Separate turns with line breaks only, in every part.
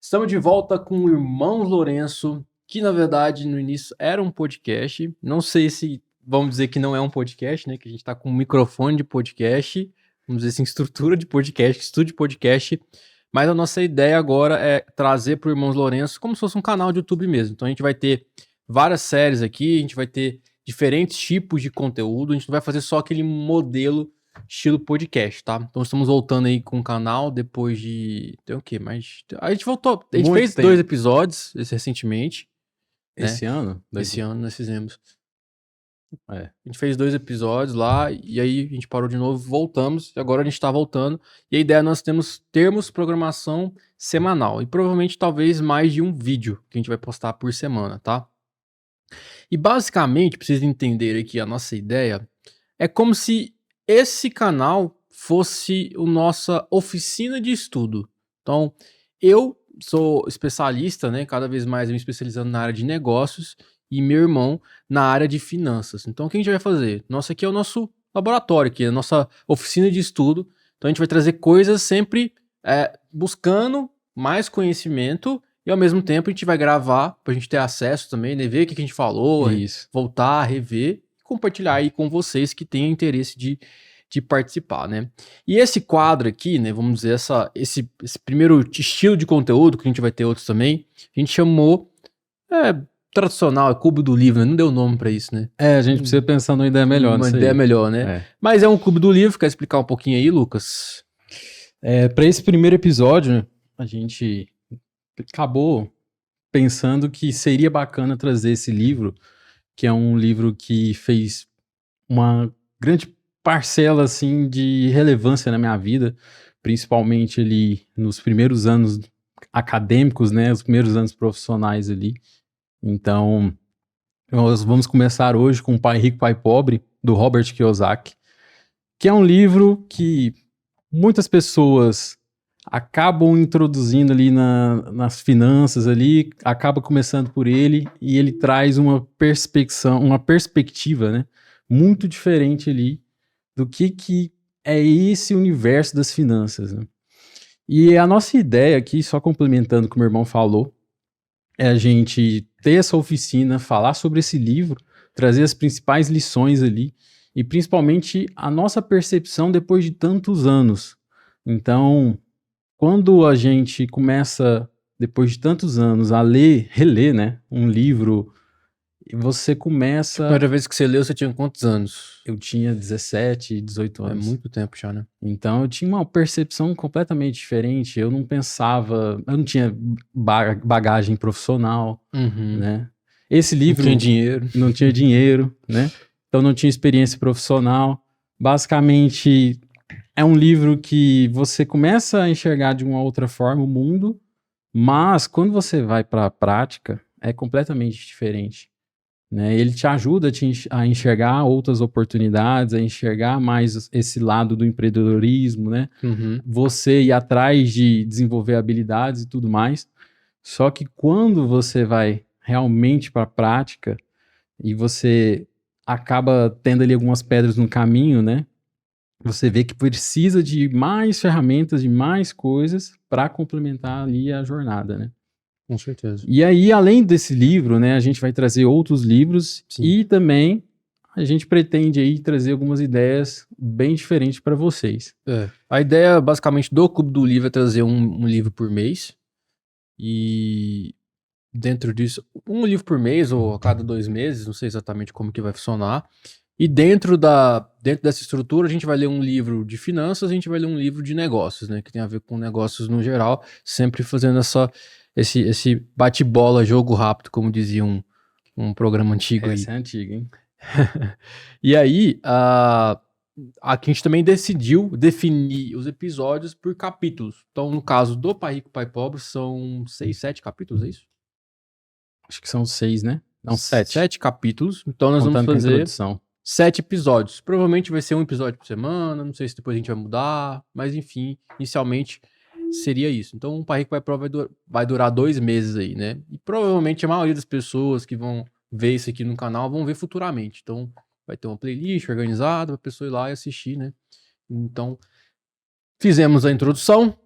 Estamos de volta com o Irmãos Lourenço, que na verdade no início era um podcast. Não sei se vamos dizer que não é um podcast, né? Que a gente está com um microfone de podcast, vamos dizer assim, estrutura de podcast, estúdio de podcast. Mas a nossa ideia agora é trazer para o Irmãos Lourenço como se fosse um canal de YouTube mesmo. Então a gente vai ter várias séries aqui, a gente vai ter diferentes tipos de conteúdo, a gente não vai fazer só aquele modelo estilo podcast, tá? Então estamos voltando aí com o canal depois de... Tem o quê? Mas... A gente voltou... A gente
Muito
fez
tempo.
2 episódios recentemente, né?
Esse ano?
Esse ano nós fizemos.
É.
A gente fez 2 episódios lá, e aí a gente parou de novo, voltamos, e agora a gente tá voltando. E a ideia é nós termos programação semanal. E provavelmente talvez mais de um vídeo que a gente vai postar por semana, tá? E basicamente, pra vocês entenderem aqui a nossa ideia, é como se esse canal fosse a nossa oficina de estudo. Então, eu sou especialista, né? Cada vez mais eu me especializando na área de negócios e meu irmão na área de finanças. Então, o que a gente vai fazer? Nossa, aqui é o nosso laboratório, aqui é a nossa oficina de estudo. Então, a gente vai trazer coisas sempre buscando mais conhecimento e ao mesmo tempo a gente vai gravar pra gente ter acesso também, né? Ver o que a gente falou,
Isso.
voltar, rever e compartilhar aí com vocês que tenham interesse de participar, né? E esse quadro aqui, né? Vamos dizer, esse primeiro estilo de conteúdo, que a gente vai ter outros também, a gente chamou tradicional, é Clube do Livro, né? Não deu nome pra isso, né?
A gente precisa pensar numa ideia melhor
Uma
nisso
ideia
aí.
melhor, né? Mas é um Clube do Livro, quer explicar um pouquinho aí, Lucas?
Para esse primeiro episódio, a gente acabou pensando que seria bacana trazer esse livro, que é um livro que fez uma grande parcela assim de relevância na minha vida, principalmente ali nos primeiros anos acadêmicos, né, os primeiros anos profissionais ali. Então, nós vamos começar hoje com Pai Rico, Pai Pobre, do Robert Kiyosaki, que é um livro que muitas pessoas acabam introduzindo ali nas finanças ali, acaba começando por ele, e ele traz uma perspectiva, né, muito diferente ali do que é esse universo das finanças, né? E a nossa ideia aqui, só complementando o que o meu irmão falou, é a gente ter essa oficina, falar sobre esse livro, trazer as principais lições ali, e principalmente a nossa percepção depois de tantos anos. Então, quando a gente começa, depois de tantos anos, a reler, né, um livro, você começa...
A primeira vez que você leu, você tinha quantos anos?
Eu tinha 17, 18 anos.
É muito tempo já, né?
Então eu tinha uma percepção completamente diferente, eu não pensava, eu não tinha bagagem profissional, né? Esse livro...
Não tinha dinheiro.
Não tinha dinheiro, né? Então não tinha experiência profissional. Basicamente, é um livro que você começa a enxergar de uma outra forma o mundo, mas quando você vai para a prática, é completamente diferente, né? Ele te ajuda a enxergar outras oportunidades, a enxergar mais esse lado do empreendedorismo, né? Você ir atrás de desenvolver habilidades e tudo mais. Só que quando você vai realmente para a prática e você acaba tendo ali algumas pedras no caminho, né? Você vê que precisa de mais ferramentas, de mais coisas para complementar ali a jornada, né?
Com certeza.
E aí, além desse livro, né, a gente vai trazer outros livros. Sim. E também a gente pretende aí trazer algumas ideias bem diferentes para vocês.
A ideia, basicamente, do Clube do Livro é trazer um livro por mês. E dentro disso, um livro por mês ou a cada 2 meses, não sei exatamente como que vai funcionar. E dentro dessa estrutura, a gente vai ler um livro de finanças, a gente vai ler um livro de negócios, né? Que tem a ver com negócios no geral, sempre fazendo esse bate-bola, jogo rápido, como dizia um programa antigo aí.
Essa é antiga, hein?
E aí, aqui a gente também decidiu definir os episódios por capítulos. Então, no caso do Pai Rico, Pai Pobre, são 6, 7 capítulos, é isso?
Acho que são 6, né? Não, 7.
7 capítulos. Então, nós vamos fazer 7 episódios. Provavelmente vai ser um episódio por semana, não sei se depois a gente vai mudar, mas enfim, inicialmente seria isso. Então, o Pai Rico, Pai Pobre vai durar 2 meses aí, né? E provavelmente a maioria das pessoas que vão ver isso aqui no canal vão ver futuramente. Então, vai ter uma playlist organizada pra pessoa ir lá e assistir, né? Então, fizemos a introdução.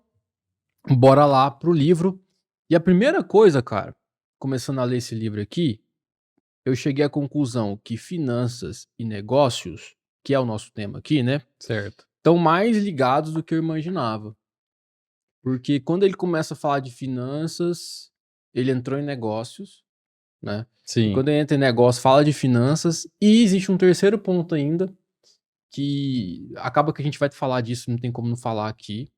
Bora lá pro livro. E a primeira coisa, cara, começando a ler esse livro aqui, eu cheguei à conclusão que finanças e negócios, que é o nosso tema aqui, né,
Certo.
estão mais ligados do que eu imaginava. Porque quando ele começa a falar de finanças, ele entrou em negócios, né? E
Sim.
quando ele entra em negócio, fala de finanças. E existe um terceiro ponto ainda, que acaba que a gente vai falar disso, não tem como não falar aqui.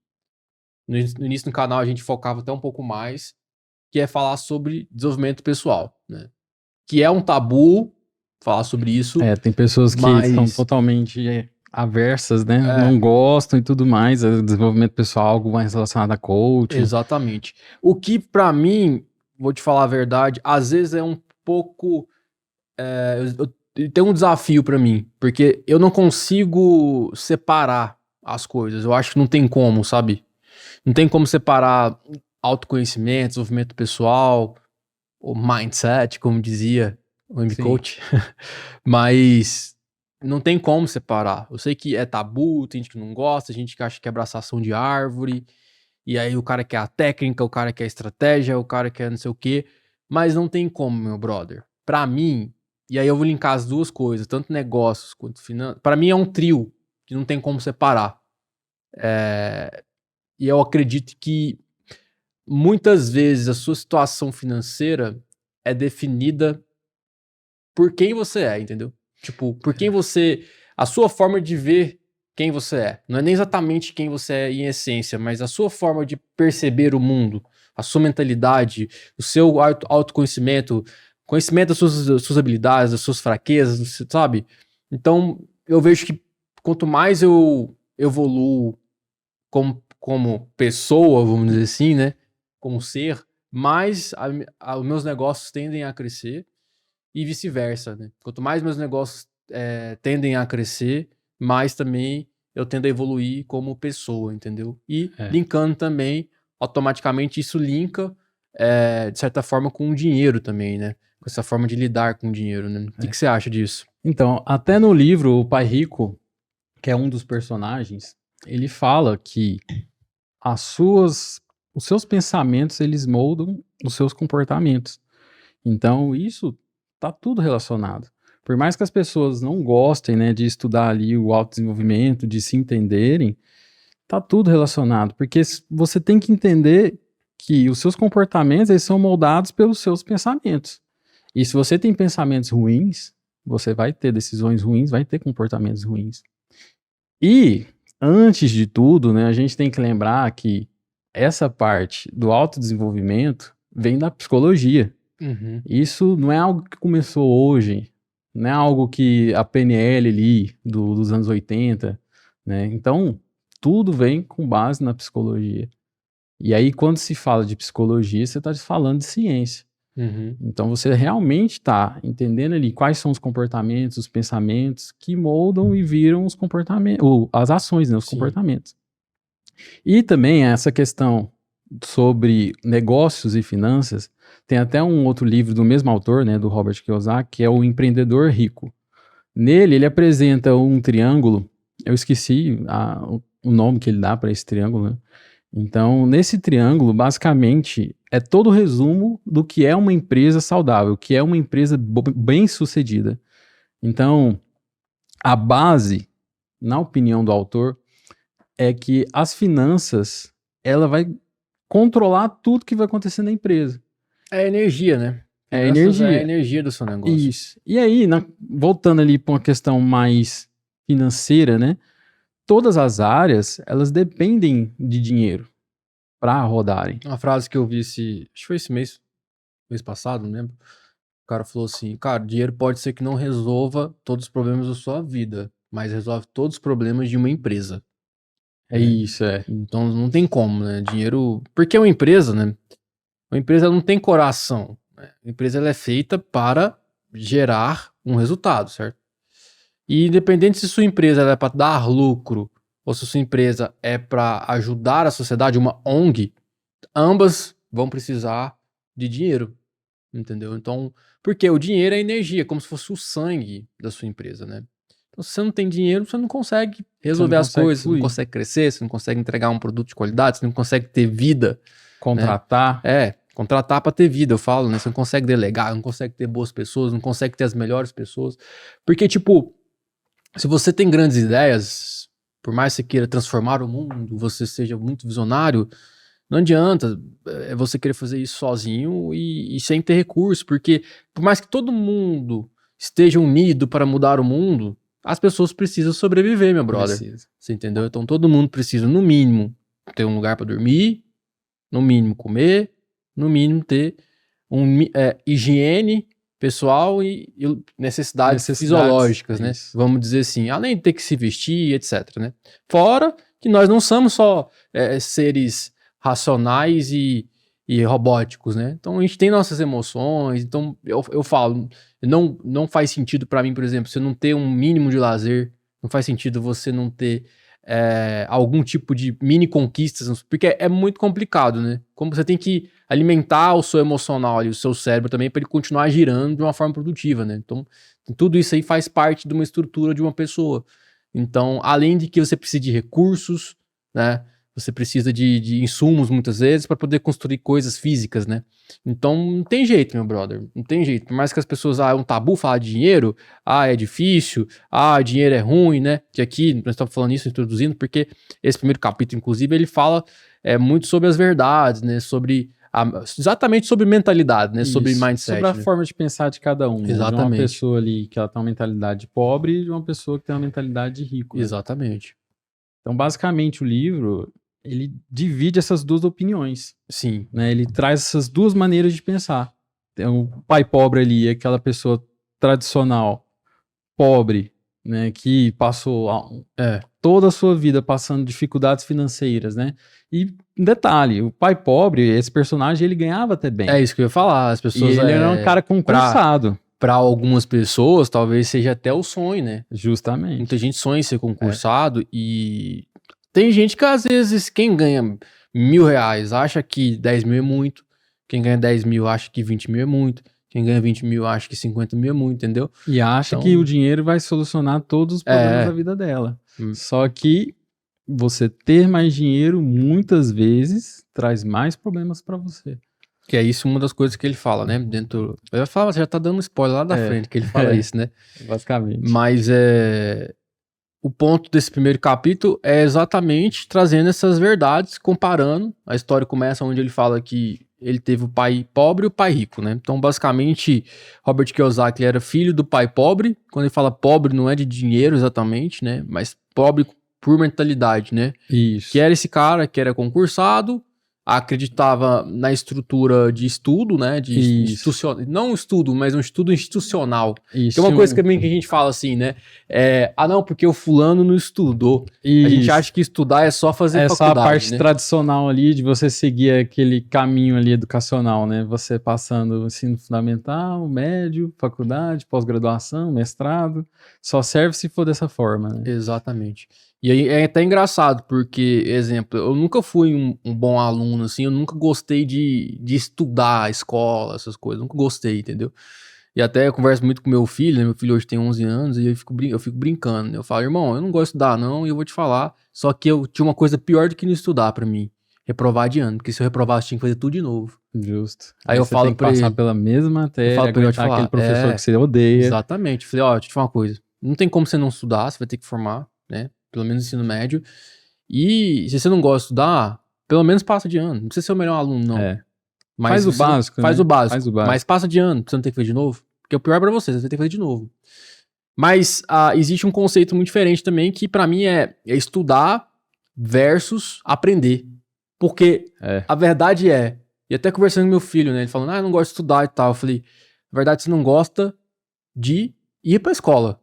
No início do canal a gente focava até um pouco mais, que é falar sobre desenvolvimento pessoal, né? Que é um tabu falar sobre isso,
Tem pessoas que são
mas
totalmente aversas, né?
é,
Não gostam e tudo mais. Desenvolvimento pessoal, algo mais relacionado a coaching.
exatamente. O que pra mim, vou te falar a verdade, às vezes é um pouco tem um desafio pra mim, porque eu não consigo separar as coisas. Eu acho que não tem como, sabe? Não tem como separar autoconhecimento, desenvolvimento pessoal, ou mindset, como dizia o
Sim.
M-Coach. Mas não tem como separar. Eu sei que é tabu, tem gente que não gosta, gente que acha que é abraçação de árvore, e aí o cara quer a técnica, o cara quer a estratégia, o cara quer não sei o quê, mas não tem como, meu brother. Pra mim, e aí eu vou linkar as duas coisas, tanto negócios quanto finanças, pra mim é um trio que não tem como separar. E eu acredito que muitas vezes a sua situação financeira é definida por quem você é, entendeu? Tipo, por quem você. A sua forma de ver quem você é. Não é nem exatamente quem você é em essência, mas a sua forma de perceber o mundo, a sua mentalidade, o seu autoconhecimento, conhecimento das suas habilidades, das suas fraquezas, sabe? Então, eu vejo que quanto mais eu evoluo como pessoa, vamos dizer assim, né? Como ser, mais os meus negócios tendem a crescer e vice-versa, né? Quanto mais meus negócios tendem a crescer, mais também eu tendo a evoluir como pessoa, entendeu? E
É.
linkando também, automaticamente isso linka, de certa forma, com o dinheiro também, né? Com essa forma de lidar com o dinheiro, né? O que você acha disso?
Então, até no livro O Pai Rico, que é um dos personagens, ele fala que os seus pensamentos, eles moldam os seus comportamentos. Então, isso tá tudo relacionado. Por mais que as pessoas não gostem, né, de estudar ali o autodesenvolvimento, de se entenderem, tá tudo relacionado, porque você tem que entender que os seus comportamentos, eles são moldados pelos seus pensamentos. E se você tem pensamentos ruins, você vai ter decisões ruins, vai ter comportamentos ruins. E, antes de tudo, né, a gente tem que lembrar que essa parte do autodesenvolvimento vem da psicologia.
Uhum.
Isso não é algo que começou hoje, não é algo que a PNL ali dos anos 80, né? Então, tudo vem com base na psicologia. E aí, quando se fala de psicologia, você está falando de ciência.
Uhum.
Então, você realmente está entendendo ali quais são os comportamentos, os pensamentos que moldam e viram os comportamentos, ou as ações, né, os
Sim.
comportamentos. E também essa questão sobre negócios e finanças, tem até um outro livro do mesmo autor, né, do Robert Kiyosaki, que é o Empreendedor Rico. Nele, ele apresenta um triângulo, eu esqueci o nome que ele dá para esse triângulo, né? Então, nesse triângulo, basicamente, é todo o resumo do que é uma empresa saudável, que é uma empresa bem-sucedida. Então, a base, na opinião do autor, é que as finanças, ela vai controlar tudo que vai acontecer na empresa.
É energia, né?
É
Finanças é a
energia.
energia do seu negócio.
Isso. E aí, voltando ali para uma questão mais financeira, né? Todas as áreas, elas dependem de dinheiro para rodarem.
Uma frase que eu vi acho que foi esse mês passado, não lembro. O cara falou assim, cara, dinheiro pode ser que não resolva todos os problemas da sua vida, mas resolve todos os problemas de uma empresa.
É isso,
Então não tem como, né? Dinheiro. Porque uma empresa, né? Uma empresa não tem coração, né? A empresa ela é feita para gerar um resultado, certo? E independente se sua empresa ela é para dar lucro ou se sua empresa é para ajudar a sociedade, uma ONG, ambas vão precisar de dinheiro, entendeu? Então, porque o dinheiro é energia, como se fosse o sangue da sua empresa, né? Então, se você não tem dinheiro, você não consegue
você não
resolver as
consegue
coisas, você não
fluir.
consegue crescer, você não consegue entregar um produto de qualidade, você não consegue ter vida, né?
Contratar.
Contratar pra ter vida, eu falo, né? Você não consegue delegar, não consegue ter boas pessoas, não consegue ter as melhores pessoas. Porque, tipo, se você tem grandes ideias, por mais que você queira transformar o mundo, você seja muito visionário, não adianta você querer fazer isso sozinho e sem ter recurso, porque por mais que todo mundo esteja unido para mudar o mundo, as pessoas precisam sobreviver, meu brother.
Precisa.
Você entendeu? Então todo mundo precisa, no mínimo, ter um lugar para dormir, no mínimo comer, no mínimo ter higiene pessoal e necessidades fisiológicas, né?
isso.
Vamos dizer assim, além de ter que se vestir, etc, né? Fora que nós não somos só seres racionais e robóticos, né? Então a gente tem nossas emoções, então eu falo, não faz sentido pra mim, por exemplo, você não ter um mínimo de lazer, não faz sentido você não ter algum tipo de mini conquistas, porque é muito complicado, né? Como você tem que alimentar o seu emocional e o seu cérebro também para ele continuar girando de uma forma produtiva, né? Então, tudo isso aí faz parte de uma estrutura de uma pessoa. Então, além de que você precisa de recursos, né? Você precisa de insumos muitas vezes para poder construir coisas físicas, né? Então, não tem jeito, meu brother. Não tem jeito. Por mais que as pessoas, é um tabu falar de dinheiro, é difícil, dinheiro é ruim, né? Que aqui nós estamos falando isso, introduzindo, porque esse primeiro capítulo, inclusive, ele fala muito sobre as verdades, né? Exatamente sobre mentalidade, né?
Isso,
sobre mindset.
sobre a
né?
forma de pensar de cada um. Né?
Exatamente.
De uma pessoa ali que ela tem uma mentalidade pobre e de uma pessoa que tem uma mentalidade rica. Né?
Exatamente.
Então, basicamente, o livro, ele divide essas duas opiniões.
Sim.
Né? Ele traz essas duas maneiras de pensar. Então, o pai pobre ali é aquela pessoa tradicional, pobre, né? Que passou toda a sua vida passando dificuldades financeiras, né? E, detalhe, o pai pobre, esse personagem, ele ganhava até bem.
É isso que eu ia falar. As pessoas,
e ele era um cara concursado.
Para algumas pessoas, talvez seja até o sonho, né?
Justamente.
Muita gente sonha em ser concursado e tem gente que às vezes quem ganha R$1.000 acha que 10 mil é muito, quem ganha 10 mil acha que 20 mil é muito, quem ganha 20 mil acha que 50 mil é muito, entendeu?
E acha que o dinheiro vai solucionar todos os problemas da vida dela. Só que você ter mais dinheiro muitas vezes traz mais problemas para você.
Que é isso uma das coisas que ele fala, né? Eu falo, você já tá dando spoiler lá da frente que ele fala isso, né?
Basicamente.
Mas o ponto desse primeiro capítulo é exatamente trazendo essas verdades, comparando. A história começa onde ele fala que ele teve o pai pobre e o pai rico, né? Então, basicamente, Robert Kiyosaki era filho do pai pobre. Quando ele fala pobre, não é de dinheiro exatamente, né? Mas pobre por mentalidade, né?
Isso.
Que era esse cara que era concursado, acreditava na estrutura de estudo, né? Não estudo, mas um estudo institucional.
Isso.
Que é uma coisa que a gente fala assim, né? Não, porque o fulano não estudou.
Isso.
A gente acha que estudar é só fazer faculdade,
só a parte
né?
tradicional ali de você seguir aquele caminho ali educacional, né? Você passando ensino fundamental, médio, faculdade, pós-graduação, mestrado. Só serve se for dessa forma, né?
Exatamente. E aí é até engraçado, porque, exemplo, eu nunca fui um bom aluno, assim, eu nunca gostei de estudar a escola, essas coisas, nunca gostei, entendeu? E até eu converso muito com meu filho, né? Meu filho hoje tem 11 anos, e eu fico brincando, né? Eu falo, irmão, eu não gosto de estudar não, e eu vou te falar, só que eu tinha uma coisa pior do que não estudar pra mim, reprovar de ano, porque se eu reprovasse tinha que fazer tudo de novo.
Justo.
Aí eu falo pra ele,
passar pela mesma matéria,
eu falo pra ele,
aquele professor que você odeia.
Exatamente. Eu falei, deixa eu te falar uma coisa, não tem como você não estudar, você vai ter que formar, né? Pelo menos ensino médio. E se você não gosta de estudar, pelo menos passa de ano. Não precisa ser o melhor aluno, não. Mas
faz o básico,
faz
né?
o básico. Mas passa de ano, pra você não ter que fazer de novo. Porque o pior é pra você vai ter que fazer de novo. Mas existe um conceito muito diferente também, que pra mim é estudar versus aprender. Porque a verdade e até conversando com meu filho, né? Ele falando, eu não gosto de estudar e tal. Eu falei, na verdade você não gosta de ir pra escola.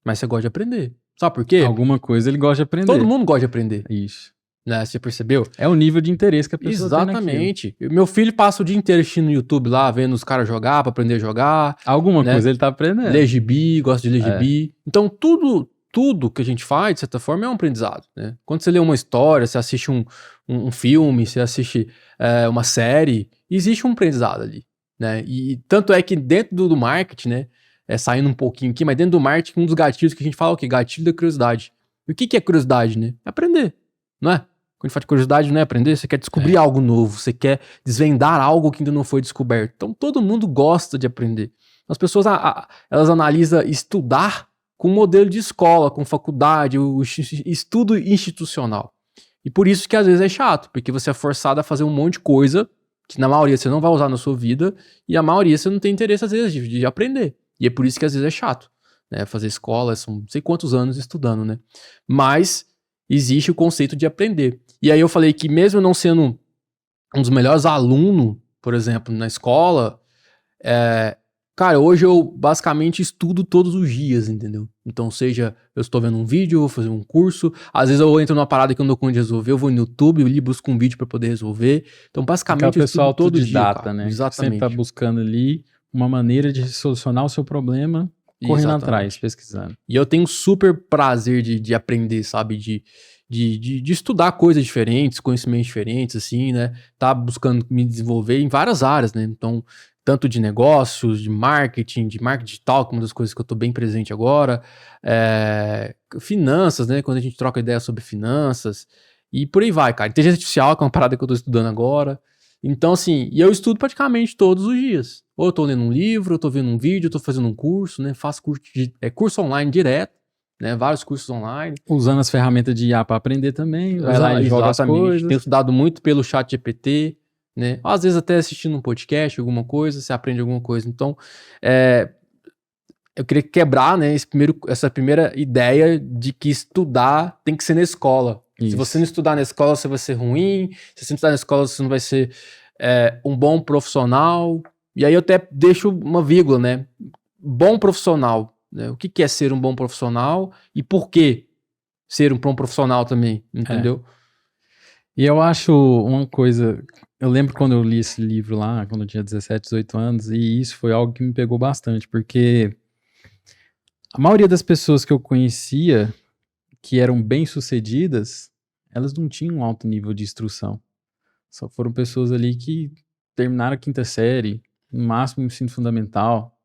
Mas você gosta de aprender. Sabe por quê?
Alguma coisa ele gosta de aprender.
Todo mundo gosta de aprender.
Isso.
Né? Você percebeu?
É o nível de interesse que a pessoa tem naquilo.
Exatamente. Meu filho passa o dia inteiro assistindo no YouTube lá, vendo os caras jogar, pra aprender a jogar.
Alguma coisa ele tá aprendendo.
Ler gibi, gosta de ler gibi. Então, tudo que a gente faz, de certa forma, é um aprendizado. Né? Quando você lê uma história, você assiste um filme, você assiste uma série, existe um aprendizado ali. Né? E tanto é que dentro do marketing, né? Saindo um pouquinho aqui, mas dentro do marketing, um dos gatilhos que a gente fala é o quê? Gatilho da curiosidade. E o que é curiosidade, né? É aprender, não é? Quando a gente fala de curiosidade, não é aprender, você quer descobrir algo novo, você quer desvendar algo que ainda não foi descoberto. Então, todo mundo gosta de aprender. As pessoas, elas analisam estudar com modelo de escola, com faculdade, o estudo institucional. E por isso que às vezes é chato, porque você é forçado a fazer um monte de coisa que na maioria você não vai usar na sua vida e a maioria você não tem interesse às vezes de aprender. E é por isso que às vezes é chato, né? Fazer escola, são não sei quantos anos estudando, né? Mas existe o conceito de aprender. E aí eu falei que mesmo não sendo um dos melhores alunos, por exemplo, na escola, cara, hoje eu basicamente estudo todos os dias, entendeu? Então, seja eu estou vendo um vídeo, eu vou fazer um curso, às vezes eu entro numa parada que eu não dou conta de resolver, eu vou no YouTube, eu busco um vídeo para poder resolver. Então, basicamente,
eu estudo todo dia,
cara.
né?
Exatamente.
Sempre tá buscando ali uma maneira de solucionar o seu problema, correndo atrás, pesquisando.
E eu tenho super prazer de aprender, sabe? De estudar coisas diferentes, conhecimentos diferentes, assim, né? Tá buscando me desenvolver em várias áreas, né? Então, tanto de negócios, de marketing digital, que é uma das coisas que eu tô bem presente agora, finanças, né? Quando a gente troca ideia sobre finanças, e por aí vai, cara. Inteligência artificial, que é uma parada que eu tô estudando agora. Então, assim, e eu estudo praticamente todos os dias. Ou eu tô lendo um livro, eu tô vendo um vídeo, eu tô fazendo um curso, né? Faço curso online direto, né? Vários cursos online.
Usando as ferramentas de IA para aprender também, vai lá e joga as coisas.
Tenho estudado muito pelo ChatGPT, né? Às vezes até assistindo um podcast, alguma coisa, você aprende alguma coisa. Então, eu queria quebrar, né, essa primeira ideia de que estudar tem que ser na escola.
Isso.
Se você não estudar na escola, você vai ser ruim. Se você não estudar na escola, você não vai ser um bom profissional. E aí eu até deixo uma vírgula, né? Bom profissional. Né? O que é ser um bom profissional e por que ser um bom profissional também, entendeu?
E eu acho uma coisa... Eu lembro quando eu li esse livro lá, quando eu tinha 17, 18 anos, e isso foi algo que me pegou bastante, porque a maioria das pessoas que eu conhecia que eram bem-sucedidas, elas não tinham um alto nível de instrução. Só foram pessoas ali que terminaram a quinta série, no máximo ensino fundamental,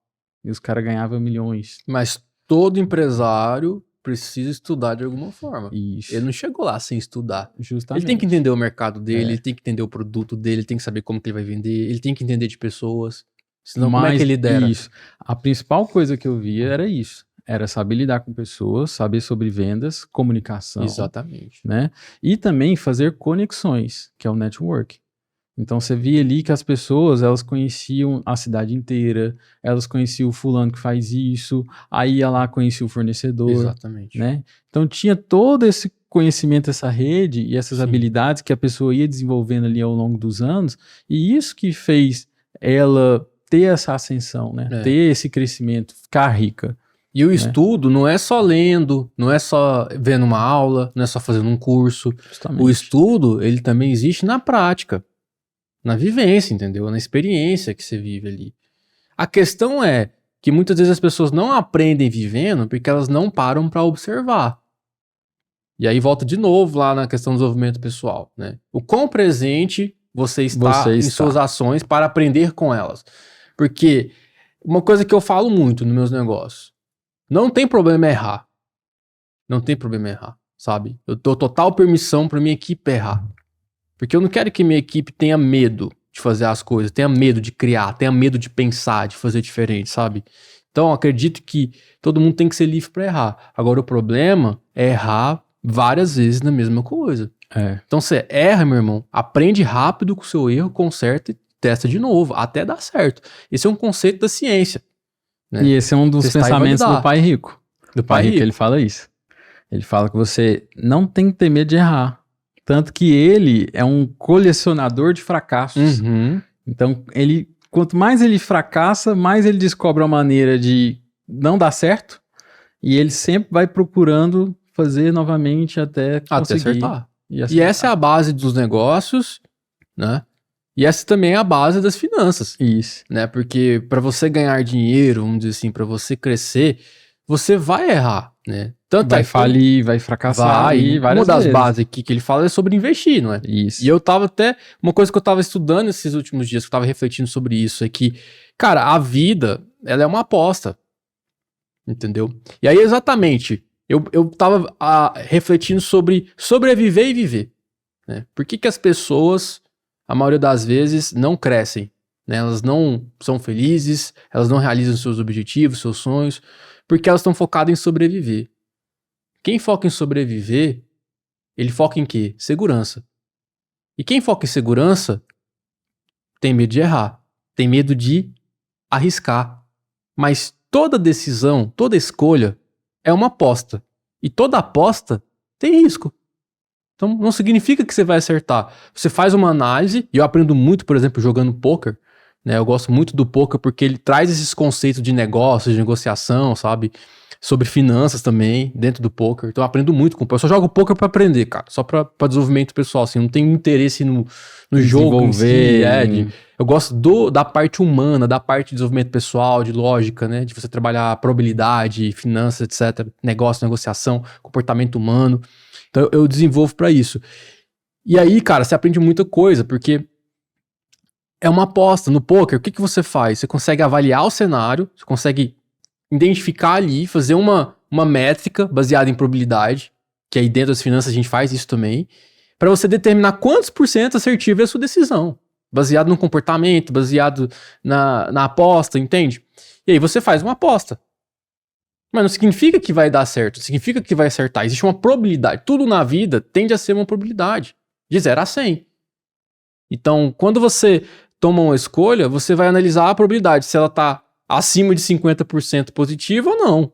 e os caras ganhavam milhões.
Mas todo empresário precisa estudar de alguma forma.
Isso.
Ele não chegou lá sem estudar.
Justamente.
Ele tem que entender o mercado dele, ele tem que entender o produto dele, ele tem que saber como que ele vai vender, ele tem que entender de pessoas. Senão, como é que ele lidera?
Isso. A principal coisa que eu via era isso. Era saber lidar com pessoas, saber sobre vendas, comunicação.
Exatamente.
Né? E também fazer conexões, que é o network. Então você via ali que as pessoas, elas conheciam a cidade inteira, elas conheciam o fulano que faz isso, aí ia lá conhecia o fornecedor.
Exatamente.
Né? Então tinha todo esse conhecimento, essa rede e essas habilidades que a pessoa ia desenvolvendo ali ao longo dos anos, e isso que fez ela ter essa ascensão, né? Ter esse crescimento, ficar rica.
E o estudo não é só lendo, não é só vendo uma aula, não é só fazendo um curso.
Justamente.
O estudo, ele também existe na prática, na vivência, entendeu? Na experiência que você vive ali. A questão é que muitas vezes as pessoas não aprendem vivendo porque elas não param para observar. E aí volta de novo lá na questão do desenvolvimento pessoal, né? O quão presente você está em suas ações para aprender com elas. Porque uma coisa que eu falo muito nos meus negócios, não tem problema errar. Não tem problema errar, sabe? Eu dou total permissão para minha equipe errar. Porque eu não quero que minha equipe tenha medo de fazer as coisas, tenha medo de criar, tenha medo de pensar, de fazer diferente, sabe? Então, eu acredito que todo mundo tem que ser livre para errar. Agora, o problema é errar várias vezes na mesma coisa. Então, você erra, meu irmão, aprende rápido com o seu erro, conserta e testa de novo, até dar certo. Esse é um conceito da ciência. Né?
E esse é um dos pensamentos do pai rico.
Do pai rico,
ele fala isso. Ele fala que você não tem que ter medo de errar. Tanto que ele é um colecionador de fracassos. Então, quanto mais ele fracassa, mais ele descobre uma maneira de não dar certo. E ele sempre vai procurando fazer novamente até conseguir.
Acertar. E essa é a base dos negócios, né? E essa também é a base das finanças.
Isso.
Né? Porque para você ganhar dinheiro, vamos dizer assim, para você crescer, você vai errar, né?
Tanto vai falir, vai fracassar.
Uma das bases aqui que ele fala é sobre investir, não é?
Isso.
E eu tava até... Uma coisa que eu tava estudando esses últimos dias, que eu tava refletindo sobre isso, é que, cara, a vida, ela é uma aposta. Entendeu? E aí, exatamente, eu tava refletindo sobre sobreviver e viver. né? Por que as pessoas, a maioria das vezes, não crescem? Né? Elas não são felizes, elas não realizam seus objetivos, seus sonhos, porque elas estão focadas em sobreviver. Quem foca em sobreviver, ele foca em quê? Segurança. E quem foca em segurança tem medo de errar, tem medo de arriscar. Mas toda decisão, toda escolha é uma aposta. E toda aposta tem risco. Então não significa que você vai acertar. Você faz uma análise, e eu aprendo muito, por exemplo, jogando poker, né? Eu gosto muito do poker porque ele traz esses conceitos de negócio, de negociação, sabe? Sobre finanças também, dentro do poker. Então eu aprendo muito com o poker. Eu só jogo poker pra aprender, cara. Só pra desenvolvimento pessoal, assim. Eu não tenho interesse no jogo em si, eu gosto da parte humana, da parte de desenvolvimento pessoal, de lógica, né? De você trabalhar probabilidade, finanças, etc. Negócio, negociação, comportamento humano. Então eu desenvolvo pra isso. E aí, cara, você aprende muita coisa, porque é uma aposta. No poker, o que você faz? Você consegue avaliar o cenário, você consegue identificar ali, fazer uma métrica baseada em probabilidade, que aí dentro das finanças a gente faz isso também, para você determinar quantos por cento assertiva é a sua decisão, baseado no comportamento, baseado na aposta, entende? E aí você faz uma aposta. Mas não significa que vai dar certo, significa que vai acertar. Existe uma probabilidade. Tudo na vida tende a ser uma probabilidade, de 0 a 100. Então, quando você toma uma escolha, você vai analisar a probabilidade, se ela tá acima de 50% positiva ou não.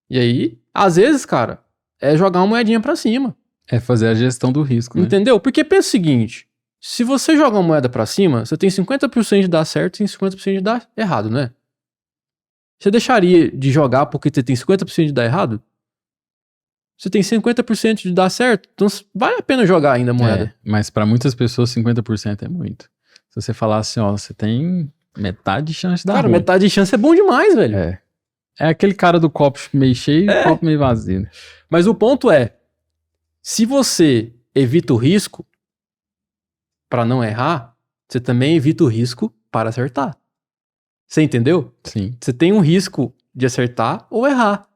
E aí, às vezes, cara, é jogar uma moedinha pra cima.
É fazer a gestão do risco, né?
Entendeu? Porque pensa o seguinte, se você joga uma moeda pra cima, você tem 50% de dar certo e 50% de dar errado, né? Você deixaria de jogar porque você tem 50% de dar errado? Você tem 50% de dar certo, então vale a pena jogar ainda a moeda.
Mas pra muitas pessoas 50% é muito. Se você falar assim, ó, você tem metade de chance de dar
Cara,
ruim.
metade de chance é bom demais, velho.
É aquele cara do copo meio cheio e copo meio vazio. Né?
Mas o ponto é, se você evita o risco para não errar, você também evita o risco para acertar. Você entendeu?
Sim.
Você tem um risco de acertar ou errar.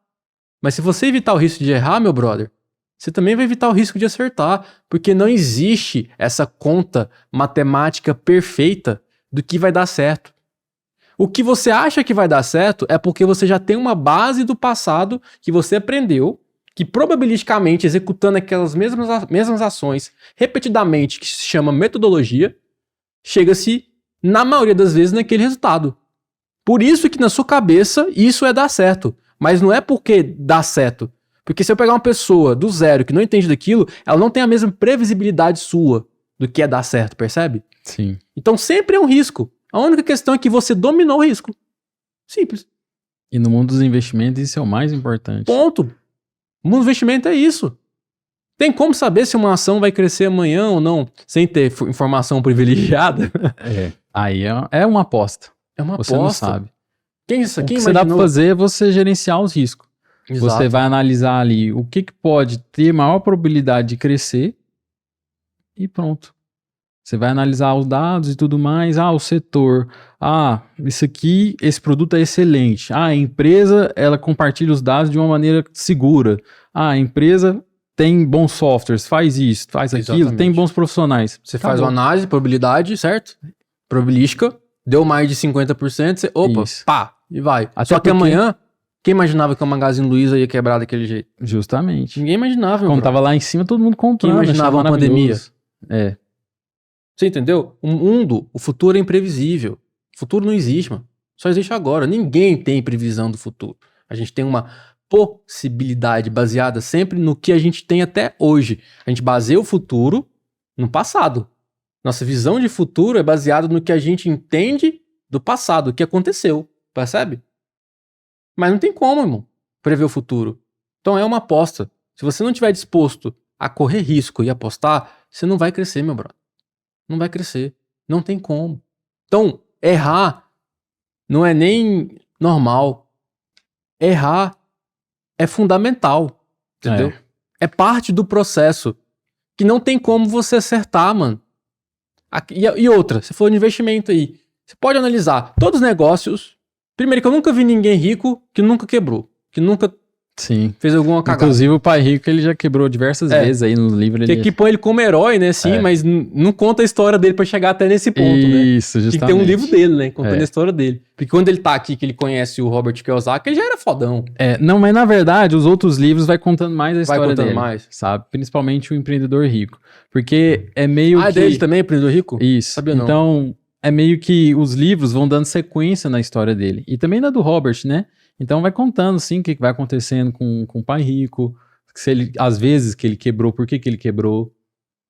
Mas se você evitar o risco de errar, meu brother, você também vai evitar o risco de acertar, porque não existe essa conta matemática perfeita do que vai dar certo. O que você acha que vai dar certo é porque você já tem uma base do passado que você aprendeu, que probabilisticamente, executando aquelas mesmas ações repetidamente, que se chama metodologia, chega-se, na maioria das vezes, naquele resultado. Por isso que na sua cabeça isso é dar certo. Mas não é porque dá certo. Porque se eu pegar uma pessoa do zero que não entende daquilo, ela não tem a mesma previsibilidade sua do que é dar certo, percebe?
Sim.
Então sempre é um risco. A única questão é que você dominou o risco. Simples.
E no mundo dos investimentos isso é o mais importante.
Ponto. O mundo do investimento é isso. Tem como saber se uma ação vai crescer amanhã ou não, sem ter informação privilegiada?
Aí é uma aposta.
É uma
Você
aposta.
não sabe.
Quem
O que você dá pra fazer é você gerenciar os riscos.
Exato.
Você vai analisar ali o que pode ter maior probabilidade de crescer e pronto. Você vai analisar os dados e tudo mais. O setor. Isso aqui, esse produto é excelente. A empresa, ela compartilha os dados de uma maneira segura. A empresa tem bons softwares, faz isso, faz aquilo,
Exatamente.
tem bons profissionais.
Você faz uma análise, probabilidade, certo? Probabilística, deu mais de 50%, você,
Isso.
pá, e vai.
Até
Só que
porque-
amanhã, quem imaginava que o Magazine Luiza ia quebrar daquele jeito?
Justamente.
Ninguém imaginava, meu
Quando
brother.
tava lá em cima, todo mundo comprando.
Quem imaginava
achava
uma pandemia?
maravilhoso.
Você entendeu? O mundo, o futuro é imprevisível. O futuro não existe, mano. Só existe agora. Ninguém tem previsão do futuro. A gente tem uma possibilidade baseada sempre no que a gente tem até hoje. A gente baseia o futuro no passado. Nossa visão de futuro é baseada no que a gente entende do passado, o que aconteceu. Percebe? Mas não tem como, irmão, prever o futuro. Então é uma aposta. Se você não estiver disposto a correr risco e apostar, você não vai crescer, meu brother. Não vai crescer. Não tem como. Então, errar não é nem normal. Errar é fundamental. Entendeu? É parte do processo. Que não tem como você acertar, mano. E outra, se for de investimento aí, você pode analisar todos os negócios. Primeiro que eu nunca vi ninguém rico que nunca quebrou. Que nunca
Sim.
Fez alguma cagada.
Inclusive, o Pai Rico, ele já quebrou diversas vezes aí no livro.
Que aqui põe ele como herói, né? Sim, mas não conta a história dele pra chegar até nesse ponto, né?
Isso, justamente.
Tinha que ter um livro dele, né? Contando a história dele. Porque quando ele tá aqui, que ele conhece o Robert Kiyosaki, ele já era fodão.
Não, mas na verdade, os outros livros vai contando mais a história dele.
Mais.
Sabe? Principalmente o Empreendedor Rico. Porque é meio que...
é dele também, Empreendedor Rico?
Isso.
Sabia não.
Então, é meio que os livros vão dando sequência na história dele. E também na do Robert, né? Então vai contando, sim, o que vai acontecendo com o Pai Rico, se ele, às vezes que ele quebrou, por que ele quebrou,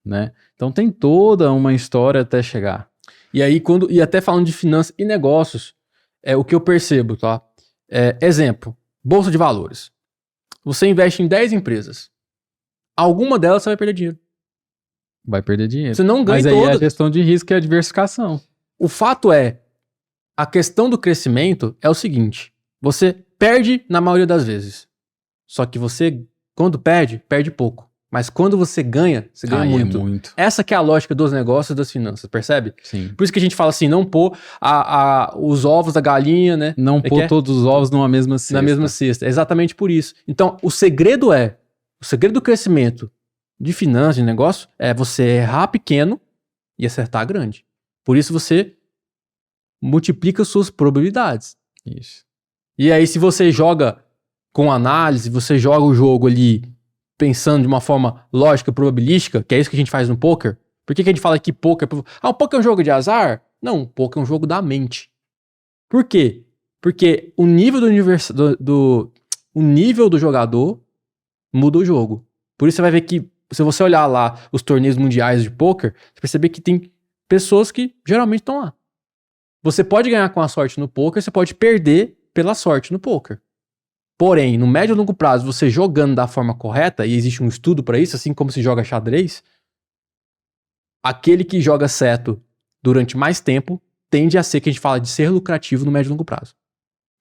né? Então tem toda uma história até chegar.
E aí, e até falando de finanças e negócios, o que eu percebo, tá? Exemplo, Bolsa de Valores. Você investe em 10 empresas. Alguma delas você vai perder dinheiro.
Vai perder dinheiro.
Você não ganha
todas. Mas aí
todas.
a gestão de risco é a diversificação.
O fato a questão do crescimento é o seguinte, você perde na maioria das vezes. Só que você, quando perde pouco. Mas quando você ganha, você ganha muito. Essa que é a lógica dos negócios e das finanças, percebe?
Sim.
Por isso que a gente fala assim, não pôr os ovos da galinha, né?
Não pôr todos os ovos numa mesma cesta.
Na mesma cesta, exatamente por isso. Então, o segredo do crescimento de finanças, de negócio, é você errar pequeno e acertar grande. Por isso você multiplica suas probabilidades.
Isso.
E aí, se você joga com análise, você joga o jogo ali pensando de uma forma lógica, probabilística, que é isso que a gente faz no poker. Por que a gente fala que poker... o poker é um jogo de azar? Não, o poker é um jogo da mente. Por quê? Porque o nível o nível do jogador muda o jogo. Por isso você vai ver que, se você olhar lá os torneios mundiais de poker, você vai perceber que tem pessoas que geralmente estão lá. Você pode ganhar com a sorte no poker, você pode perder pela sorte no poker. Porém, no médio e longo prazo, você jogando da forma correta, e existe um estudo para isso, assim como se joga xadrez, aquele que joga certo durante mais tempo tende a ser, que a gente fala de ser lucrativo no médio e longo prazo.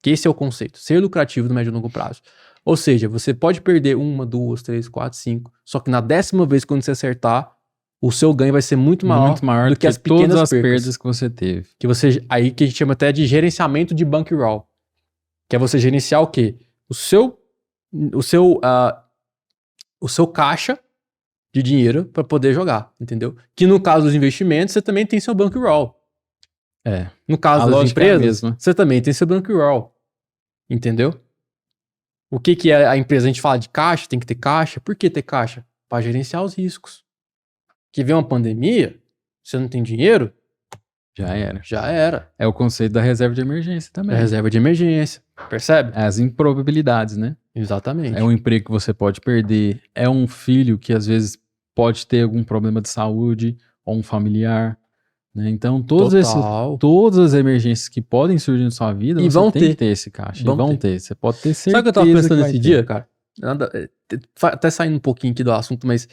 Que esse é o conceito, ser lucrativo no médio e longo prazo. Ou seja, você pode perder 1, 2, 3, 4, 5, só que na 10ª vez quando você acertar, o seu ganho vai ser muito maior do que as pequenas
todas as perdas que você teve.
Aí que a gente chama até de gerenciamento de bankroll. Que é você gerenciar o quê? O seu caixa de dinheiro para poder jogar, entendeu? Que no caso dos investimentos, você também tem seu bankroll. No caso das empresas, você também tem seu bankroll. Entendeu? O que é a empresa? A gente fala de caixa, tem que ter caixa. Por que ter caixa? Para gerenciar os riscos. Que vem uma pandemia, você não tem dinheiro? Já era.
É o conceito da reserva de emergência também.
É a reserva de emergência. Percebe?
As improbabilidades, né?
Exatamente.
É um emprego que você pode perder. É um filho que às vezes pode ter algum problema de saúde ou um familiar. Né? Então, todas as emergências que podem surgir na sua vida, você tem que ter esse caixa. Vão ter. Você pode ter certeza.
Sabe o que eu tava pensando nesse dia, cara? Até saindo um pouquinho aqui do assunto, mas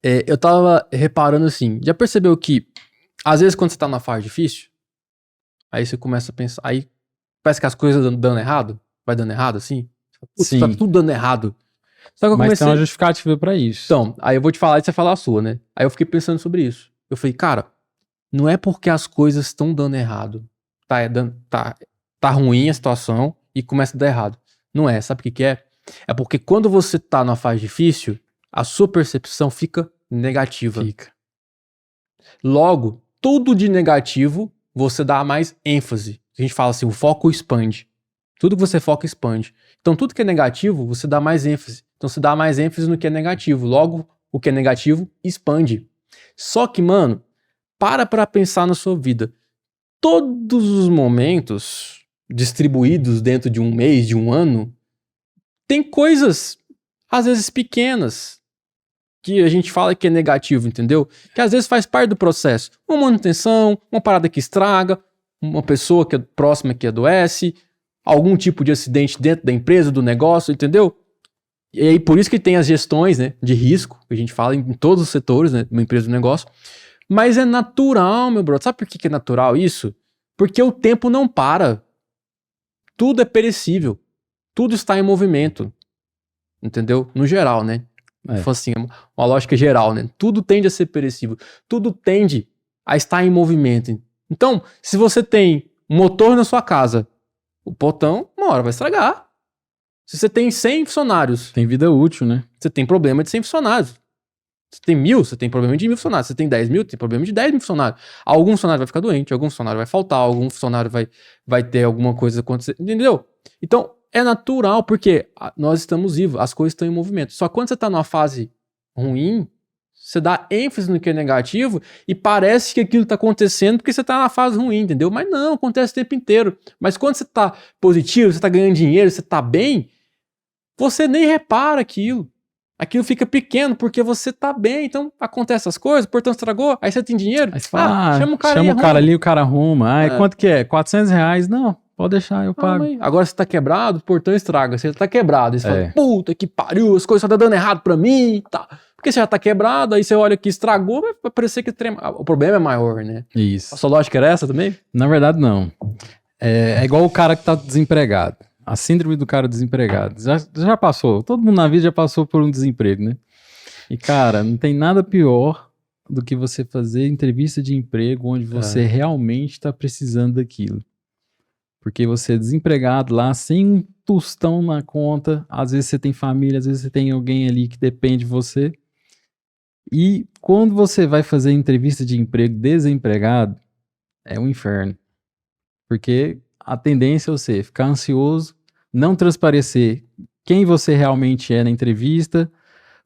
eu tava reparando assim, já percebeu que às vezes quando você tá numa fase difícil, aí você começa a pensar, aí parece que as coisas dando errado, vai dando errado assim,
Sim.
Tá tudo dando errado. Só que eu
Mas tem uma justificativa pra isso.
Então, aí eu vou te falar e você falar a sua, né? Aí eu fiquei pensando sobre isso. Eu falei, cara, não é porque as coisas estão dando errado, tá ruim a situação e começa a dar errado. Não é, sabe o que é? É porque quando você tá numa fase difícil, a sua percepção fica negativa. Logo, tudo de negativo, você dá mais ênfase. A gente fala assim, o foco expande. Tudo que você foca expande. Então, tudo que é negativo, você dá mais ênfase. Então, você dá mais ênfase no que é negativo. Logo, o que é negativo expande. Só que, mano, para pensar na sua vida. Todos os momentos distribuídos dentro de um mês, de um ano, tem coisas, às vezes pequenas, que a gente fala que é negativo, entendeu? Que às vezes faz parte do processo. Uma manutenção, uma parada que estraga, uma pessoa que é próxima que adoece, algum tipo de acidente dentro da empresa, do negócio, entendeu? E aí por isso que tem as gestões, né, de risco, que a gente fala em todos os setores, né, de uma empresa, do negócio. Mas é natural, meu brother. Sabe por que é natural isso? Porque o tempo não para. Tudo é perecível. Tudo está em movimento. Entendeu? No geral, né? Assim, uma lógica geral, né? Tudo tende a ser perecível. Tudo tende a estar em movimento. Então, se você tem um motor na sua casa, o portão, uma hora vai estragar. Se você tem 100 funcionários,
Tem vida útil, né?
você tem problema de 100 funcionários. Você tem 1.000, você tem problema de 1.000 funcionários. Você tem 10.000, tem problema de 10.000 funcionários. Algum funcionário vai ficar doente, algum funcionário vai faltar, algum funcionário vai ter alguma coisa acontecer. Entendeu? Então, é natural, porque nós estamos vivos, as coisas estão em movimento. Só que quando você está numa fase ruim, você dá ênfase no que é negativo e parece que aquilo está acontecendo porque você está na fase ruim, entendeu? Mas não, acontece o tempo inteiro. Mas quando você está positivo, você está ganhando dinheiro, você está bem, você nem repara aquilo. Aquilo fica pequeno porque você tá bem, então acontece as coisas, portanto estragou, aí você tem dinheiro,
Aí você fala,
chama o cara
chama
aí,
o cara ali, o cara arruma.
É.
Quanto que é? R$400? Não, pode deixar, eu pago.
aí. Agora você tá quebrado, o portão estraga, você tá quebrado, aí você
É.
fala, puta que pariu, as coisas estão dando errado pra mim e tal. Porque você já tá quebrado, aí você olha que estragou, vai parecer que o problema é maior, né?
Isso.
A sua lógica era essa também?
Na verdade, não. É igual o cara que tá desempregado. A síndrome do cara desempregado. Já passou. Todo mundo na vida já passou por um desemprego, né? E, cara, não tem nada pior do que você fazer entrevista de emprego onde você realmente está precisando daquilo. Porque você é desempregado lá, sem um tostão na conta, às vezes você tem família, às vezes você tem alguém ali que depende de você. E quando você vai fazer entrevista de emprego desempregado, é um inferno. Porque a tendência é você ficar ansioso, não transparecer quem você realmente é na entrevista,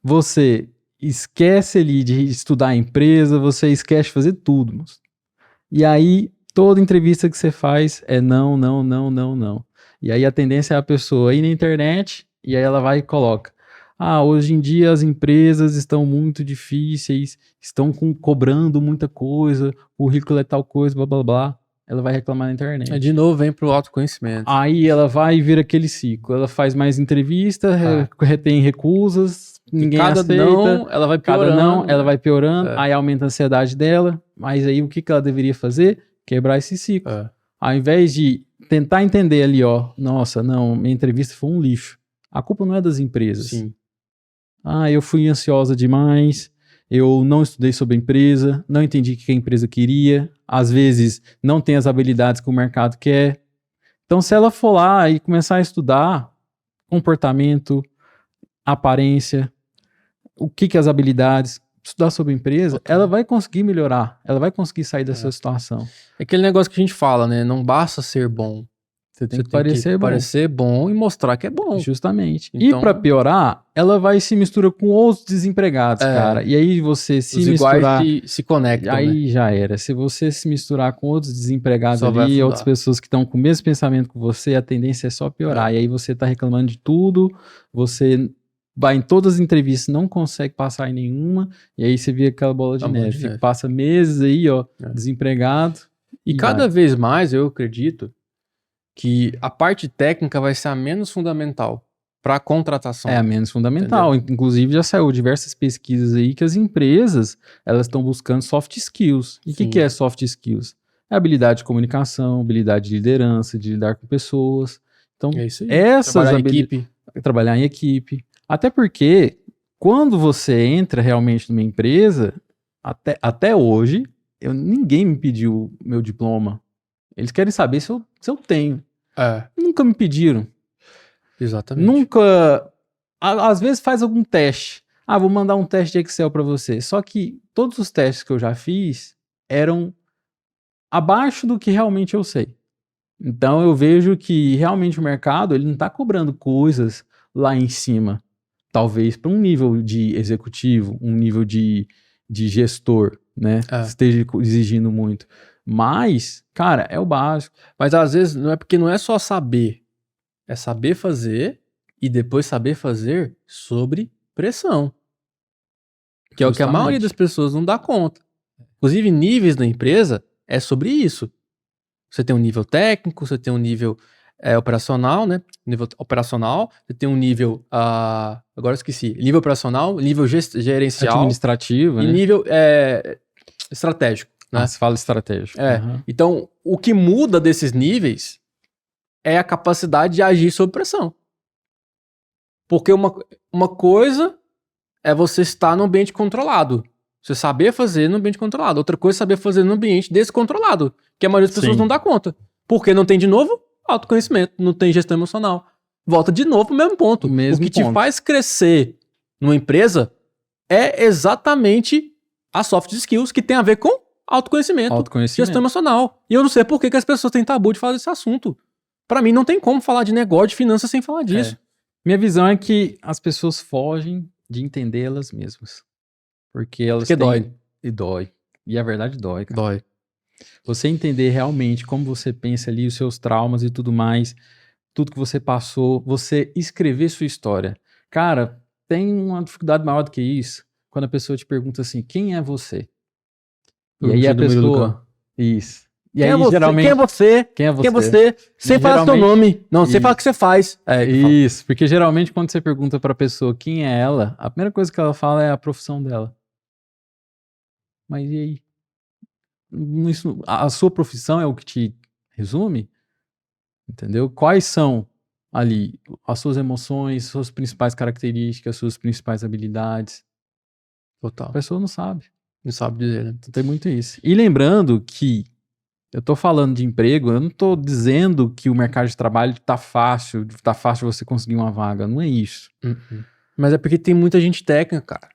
você esquece ali de estudar a empresa, você esquece de fazer tudo. Moço. E aí, toda entrevista que você faz é não, não, não, não, não. E aí a tendência é a pessoa ir na internet e aí ela vai e coloca: hoje em dia as empresas estão muito difíceis, estão cobrando muita coisa, o currículo é tal coisa, blá, blá, blá. Ela vai reclamar na internet.
De novo, vem pro autoconhecimento.
Aí ela vai e vira aquele ciclo. Ela faz mais entrevista, retém recusas, ninguém aceita.
Não, ela vai piorando.
Cada não, ela vai piorando, aí aumenta a ansiedade dela. Mas aí o que ela deveria fazer? Quebrar esse ciclo. Ao invés de tentar entender ali, nossa, não, minha entrevista foi um lixo. A culpa não é das empresas.
Sim.
Eu fui ansiosa demais, eu não estudei sobre a empresa, não entendi o que a empresa queria, às vezes não tem as habilidades que o mercado quer. Então, se ela for lá e começar a estudar comportamento, aparência, o que as habilidades, estudar sobre a empresa, ela vai conseguir melhorar, ela vai conseguir sair dessa situação.
É aquele negócio que a gente fala, né? Não basta ser bom.
Você tem que parecer
bom e mostrar que é bom.
Justamente.
Então,
e pra piorar, ela vai se misturar com outros desempregados, cara. E aí você se misturar...
se conectam,
aí
né?
já era. Se você se misturar com outros desempregados ali, outras pessoas que estão com o mesmo pensamento que você, a tendência é só piorar. E aí você tá reclamando de tudo, você vai em todas as entrevistas, não consegue passar em nenhuma, e aí você vê aquela bola de neve. Passa meses aí, desempregado.
E cada vez mais, eu acredito, que a parte técnica vai ser a menos fundamental para a contratação.
É a menos fundamental. Entendeu? Inclusive já saiu diversas pesquisas aí que as empresas, elas estão buscando soft skills. E o que é soft skills? É habilidade de comunicação, habilidade de liderança, de lidar com pessoas. Então, essas habilidades... Trabalhar em equipe. Até porque, quando você entra realmente numa empresa, até hoje, ninguém me pediu meu diploma. Eles querem saber se eu tenho. Nunca me pediram.
Exatamente.
Nunca... Às vezes faz algum teste. Vou mandar um teste de Excel para você. Só que todos os testes que eu já fiz eram abaixo do que realmente eu sei. Então eu vejo que realmente o mercado ele não está cobrando coisas lá em cima. Talvez para um nível de executivo, um nível de gestor, né? Esteja exigindo muito. Mas, cara, é o básico.
Mas às vezes não é porque não é só saber. É saber fazer e depois saber fazer sobre pressão. Que é o que a maioria das pessoas não dá conta. Inclusive, níveis da empresa é sobre isso. Você tem um nível técnico, você tem um nível operacional, né? Nível operacional, você tem um nível... agora eu esqueci. Nível operacional, nível gerencial.
Administrativo,
e
né?
nível estratégico. Né?
Se fala estratégico.
Então, o que muda desses níveis é a capacidade de agir sob pressão. Porque uma coisa é você estar no ambiente controlado. Você saber fazer no ambiente controlado. Outra coisa é saber fazer no ambiente descontrolado. Que a maioria das pessoas não dá conta. Porque não tem, de novo, autoconhecimento. Não tem gestão emocional. volta de novo pro mesmo ponto. O que te faz crescer numa empresa é exatamente as soft skills que tem a ver com autoconhecimento. Gestão emocional. E eu não sei por que as pessoas têm tabu de falar desse assunto. Pra mim, não tem como falar de negócio, de finanças sem falar disso.
Minha visão é que as pessoas fogem de entender elas mesmas. Porque elas têm...
dói.
E dói. E a verdade dói, cara.
Dói.
Você entender realmente como você pensa ali, os seus traumas e tudo mais, tudo que você passou, você escrever sua história. Cara, tem uma dificuldade maior do que isso, quando a pessoa te pergunta assim, quem é você? E aí a pessoa... Isso. E aí, geralmente...
Quem é você?
Quem é você?
Quem é você? Sem falar seu nome. Não, sem falar o que você faz.
Isso, porque geralmente quando você pergunta pra pessoa quem é ela, a primeira coisa que ela fala é a profissão dela. Mas e aí? Isso, a sua profissão é o que te resume? Entendeu? Quais são ali as suas emoções, suas principais características, suas principais habilidades?
Total.
A pessoa não sabe.
Não sabe dizer, né?
Então tem muito isso. E lembrando que eu tô falando de emprego, eu não tô dizendo que o mercado de trabalho tá fácil você conseguir uma vaga. Não é isso.
Mas é porque tem muita gente técnica, cara.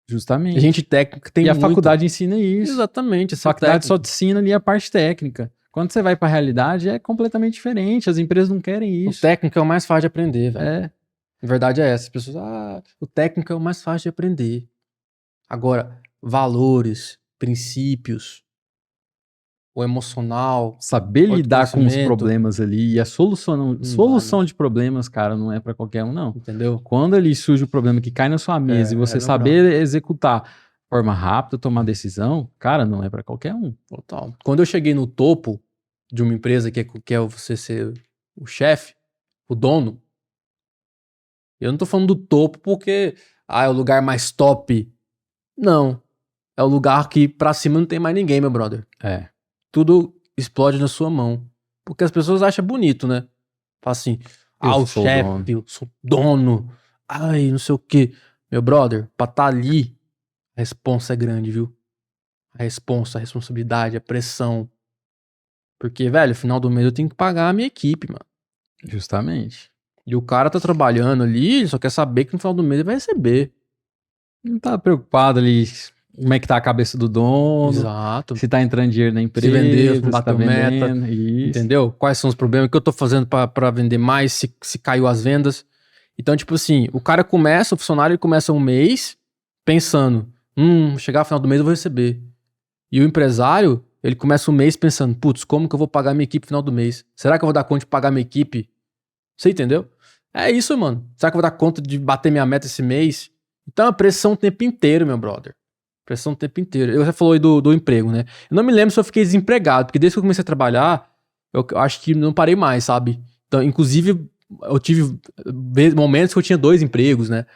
Justamente.
A gente técnica tem
e
muito.
A faculdade ensina isso.
Exatamente.
A faculdade só te ensina ali a parte técnica. Quando você vai pra realidade, é completamente diferente. As empresas não querem isso.
O técnico é o mais fácil de aprender, velho.
É.
A verdade é essa. As pessoas, o técnico é o mais fácil de aprender. Agora, valores, princípios, o emocional.
Saber lidar com os problemas ali e a solução de problemas, cara, não é pra qualquer um, não.
Entendeu?
Quando ali surge o problema que cai na sua mesa e você saber executar de forma rápida, tomar decisão, cara, não é pra qualquer um.
Total. Quando eu cheguei no topo de uma empresa que é você ser o chefe, o dono, eu não tô falando do topo porque é o lugar mais top. Não. É o lugar que pra cima não tem mais ninguém, meu brother.
É.
Tudo explode na sua mão. Porque as pessoas acham bonito, né? Fala assim, o chefe, eu sou dono. Ai, não sei o quê. Meu brother, pra tá ali, a responsa é grande, viu? A responsabilidade, a pressão. Porque, velho, no final do mês eu tenho que pagar a minha equipe, mano.
Justamente.
E o cara tá trabalhando ali, ele só quer saber que no final do mês ele vai receber.
Não tá preocupado ali como é que tá a cabeça do dono.
Exato.
Se tá entrando dinheiro na empresa.
Se vender, se bateu
meta.
Entendeu? Quais são os problemas? O que eu tô fazendo pra vender mais? Se caiu as vendas? Então, tipo assim, o funcionário começa um mês pensando, chegar ao final do mês eu vou receber. E o empresário, ele começa o mês pensando, putz, como que eu vou pagar minha equipe no final do mês? Será que eu vou dar conta de pagar minha equipe? Você entendeu? É isso, mano. Será que eu vou dar conta de bater minha meta esse mês? Então é pressão o tempo inteiro, meu brother. Pressão o tempo inteiro. Eu já falou aí do emprego, né? Eu não me lembro se eu fiquei desempregado, porque desde que eu comecei a trabalhar, eu acho que não parei mais, sabe? Então, inclusive, eu tive momentos que eu tinha 2 empregos, né?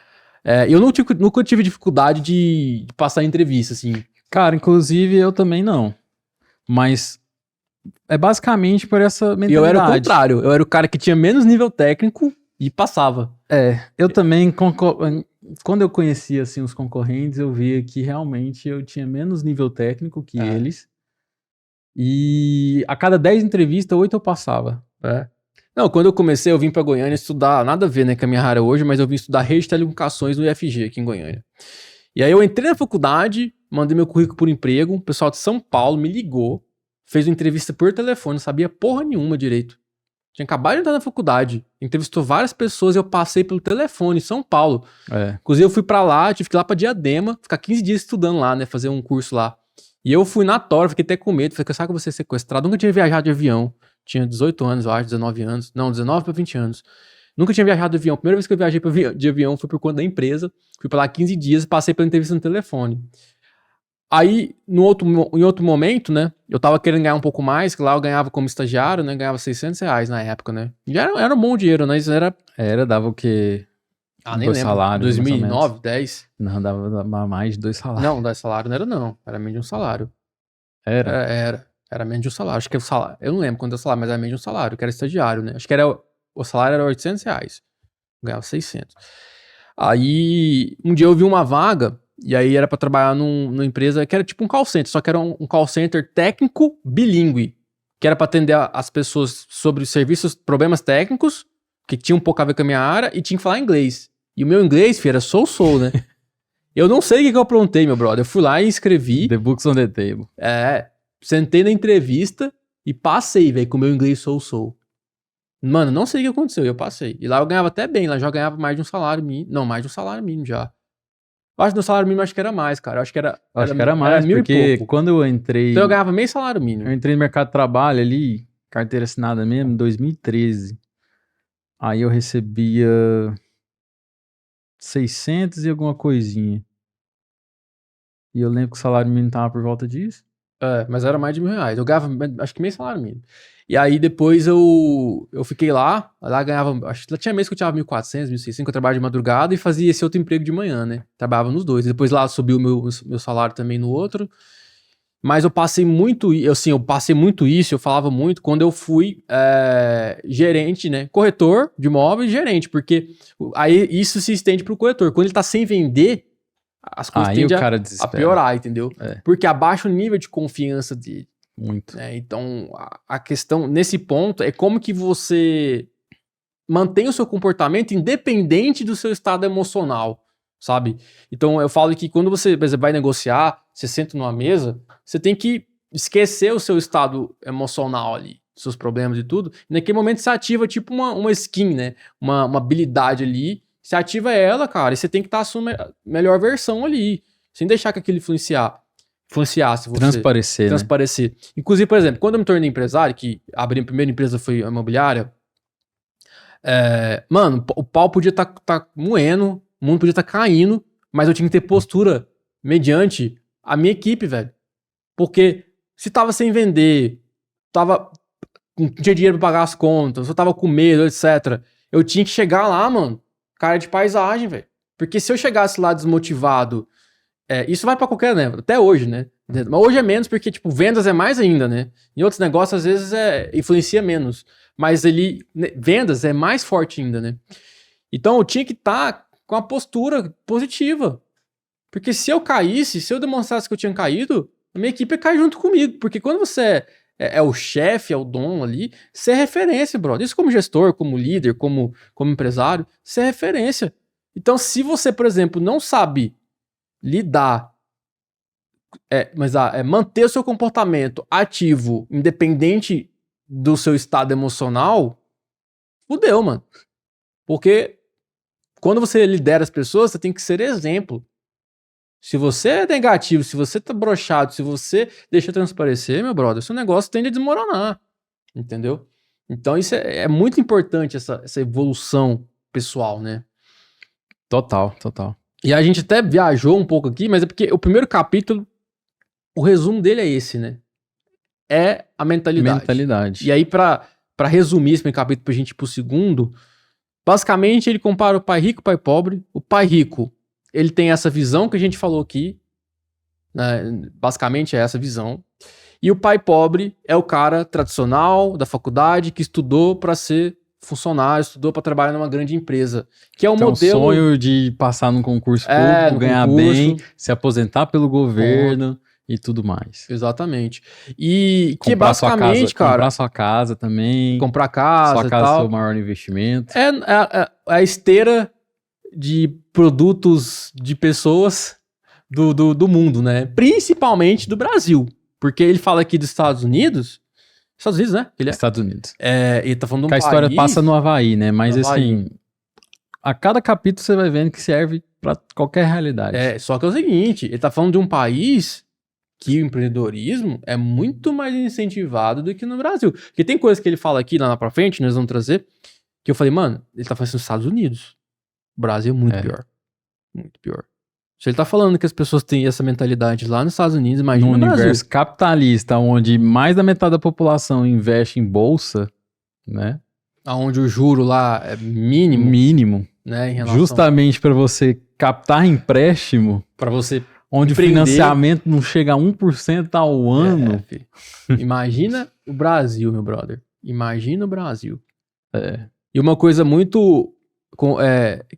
Eu nunca tive dificuldade de passar em entrevista, assim.
Cara, inclusive eu também não. Mas é basicamente por essa mentalidade.
E eu era o contrário. Eu era o cara que tinha menos nível técnico e passava.
Eu também, quando eu conhecia assim, os concorrentes, eu via que realmente eu tinha menos nível técnico que eles. E a cada 10 entrevistas, 8 eu passava.
Não, quando eu comecei, eu vim pra Goiânia estudar, nada a ver, né, com a minha área hoje, mas eu vim estudar rede de telecomunicações no IFG aqui em Goiânia. E aí eu entrei na faculdade, mandei meu currículo por emprego, o pessoal de São Paulo me ligou, fez uma entrevista por telefone, não sabia porra nenhuma direito. Tinha acabado de entrar na faculdade, entrevistou várias pessoas e eu passei pelo telefone em São Paulo. Inclusive eu fui pra lá, tive que ir lá pra Diadema, ficar 15 dias estudando lá, né, fazer um curso lá. E eu fui na tora, fiquei até com medo, falei, sabe que eu vou ser sequestrado? Nunca tinha viajado de avião, tinha 18 anos, eu acho, 19 anos, não, 19 pra 20 anos. Nunca tinha viajado de avião, a primeira vez que eu viajei de avião foi por conta da empresa, fui pra lá 15 dias, passei pela entrevista no telefone. Aí, em outro momento, né, eu tava querendo ganhar um pouco mais, que lá eu ganhava como estagiário, né, ganhava R$600 na época, né. E era um bom dinheiro, né, isso
dava o quê?
Nem lembro.
Salários,
2009, 10?
Não, dava mais de 2 salários.
Não, 10 salário não era não, era menos de um salário. Era menos de um salário, acho que o salário, eu não lembro quanto é o salário, mas era menos de um salário, que era estagiário, né, acho que o salário era R$800, ganhava 600. Aí, um dia eu vi uma vaga, e aí era pra trabalhar numa empresa que era tipo um call center, só que era um call center técnico bilíngue, que era pra atender as pessoas sobre serviços, problemas técnicos, porque tinha um pouco a ver com a minha área e tinha que falar inglês. E o meu inglês, filho, era sou, né? Eu não sei o que eu aprontei, meu brother. Eu fui lá e escrevi.
The books on the table.
Sentei na entrevista e passei, velho, com o meu inglês sou. Mano, não sei o que aconteceu, eu passei. E lá eu ganhava até bem, lá já ganhava mais de um salário mínimo. Não, mais de um salário mínimo já. Eu acho que no salário mínimo acho que era mais, cara. Eu acho que era
mais,
mil
porque
e pouco.
quando eu entrei...
Então eu ganhava meio salário mínimo.
Eu entrei no mercado de trabalho ali, carteira assinada mesmo, em 2013. Aí eu recebia 600 e alguma coisinha. E eu lembro que o salário mínimo tava por volta disso.
Mas era mais de R$1.000. Eu ganhava, acho que meio salário mínimo. E aí depois eu fiquei lá ganhava, acho que tinha mês que eu tirava 1.400, 1.600, que eu trabalhava de madrugada e fazia esse outro emprego de manhã, né? Trabalhava nos dois. Depois lá subiu o meu salário também no outro. Mas eu passei muito isso, eu falava muito quando eu fui gerente, né? Corretor de imóveis e gerente, porque aí isso se estende pro corretor. Quando ele tá sem vender, as coisas tendem a piorar, entendeu? Porque abaixa o nível de confiança dele.
Muito.
Então, a questão nesse ponto é como que você mantém o seu comportamento independente do seu estado emocional, sabe? Então, eu falo que quando você, por exemplo, vai negociar, você senta numa mesa, você tem que esquecer o seu estado emocional ali, seus problemas e tudo. E naquele momento você ativa tipo uma skin, né? Uma habilidade ali. Você ativa ela, cara, e você tem que estar a sua melhor versão ali, sem deixar que aquilo influenciasse você. Transparecer. Né? Inclusive, por exemplo, quando eu me tornei empresário, que abri a primeira empresa foi a imobiliária, mano, o pau podia tá moendo, o mundo podia estar caindo, mas eu tinha que ter postura mediante a minha equipe, velho. Porque se tava sem vender, não tinha dinheiro pra pagar as contas, eu tava com medo, etc. Eu tinha que chegar lá, mano, cara de paisagem, velho. Porque se eu chegasse lá desmotivado, isso vai pra qualquer, né? Até hoje, né? Mas hoje é menos porque, tipo, vendas é mais ainda, né? Em outros negócios, às vezes, influencia menos. Mas vendas é mais forte ainda, né? Então, eu tinha que estar com a postura positiva. Porque se eu caísse, se eu demonstrasse que eu tinha caído, a minha equipe ia cair junto comigo. Porque quando você é o chefe, é o dono ali, você é referência, brother. Isso como gestor, como líder, como empresário, você é referência. Então, se você, por exemplo, não sabe lidar, manter o seu comportamento ativo, independente do seu estado emocional, fudeu, mano. Porque quando você lidera as pessoas, você tem que ser exemplo. Se você é negativo, se você tá broxado, se você deixa transparecer, meu brother, seu negócio tende a desmoronar. Entendeu? Então isso é muito importante, essa evolução pessoal, né?
Total.
E a gente até viajou um pouco aqui, mas é porque o primeiro capítulo, o resumo dele é esse, né? É a mentalidade. E aí, pra resumir esse capítulo pra gente ir pro segundo, basicamente ele compara o pai rico e o pai pobre. O pai rico, ele tem essa visão que a gente falou aqui, né? Basicamente é essa visão. E o pai pobre é o cara tradicional da faculdade que estudou pra ser funcionário, estudou pra trabalhar numa grande empresa, que é um modelo...
o sonho de passar num concurso público, ganhar bem, se aposentar pelo governo e tudo mais.
Exatamente. E que basicamente, cara...
Comprar sua casa também.
Comprar casa e tal. Sua casa é
o seu maior investimento.
É a esteira de produtos de pessoas do mundo, né? Principalmente do Brasil. Porque ele fala aqui dos Estados Unidos... Estados Unidos, né?
Estados Unidos.
Ele tá falando de um país...
a história passa no Havaí, né? Mas assim, a cada capítulo você vai vendo que serve pra qualquer realidade.
Só que é o seguinte, ele tá falando de um país que o empreendedorismo é muito mais incentivado do que no Brasil. Porque tem coisas que ele fala aqui, lá pra frente, nós vamos trazer, que eu falei, mano, ele tá falando dos Estados Unidos. O Brasil é muito pior. Muito pior. Se ele tá falando que as pessoas têm essa mentalidade lá nos Estados Unidos, imagina no
universo capitalista, onde mais da metade da população investe em bolsa, né?
Onde o juro lá é mínimo, né? Em relação...
Justamente para você captar empréstimo,
para você
onde empreender. O financiamento não chega a 1% ao ano.
Imagina o Brasil, meu brother. Imagina o Brasil. E uma coisa muito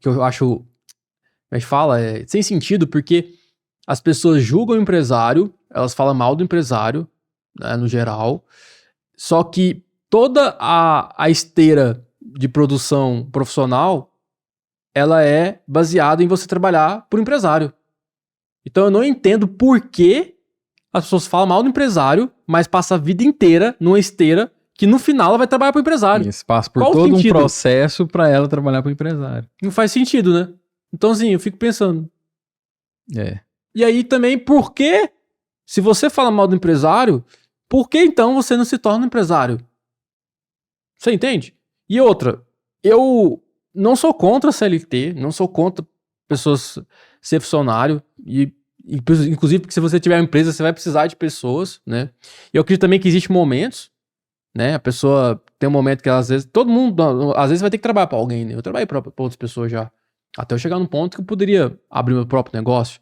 que eu acho... Mas sem sentido, porque as pessoas julgam o empresário, elas falam mal do empresário, né, no geral, só que toda a esteira de produção profissional, ela é baseada em você trabalhar por empresário. Então eu não entendo por que as pessoas falam mal do empresário, mas passa a vida inteira numa esteira que no final ela vai trabalhar pro empresário.
Isso passa por
Qual o
todo um
sentido?
processo pra ela trabalhar pro empresário.
Não faz sentido, né? Então assim, eu fico pensando.
É.
E aí também, por que, se você fala mal do empresário, por que então você não se torna um empresário? Você entende? E outra, eu não sou contra a CLT, não sou contra pessoas ser funcionário, e inclusive porque se você tiver uma empresa, você vai precisar de pessoas, né? E eu acredito também que existem momentos, né? A pessoa tem um momento que às vezes, todo mundo, às vezes vai ter que trabalhar pra alguém, né? Eu trabalhei pra outras pessoas já, até eu chegar num ponto que eu poderia abrir meu próprio negócio.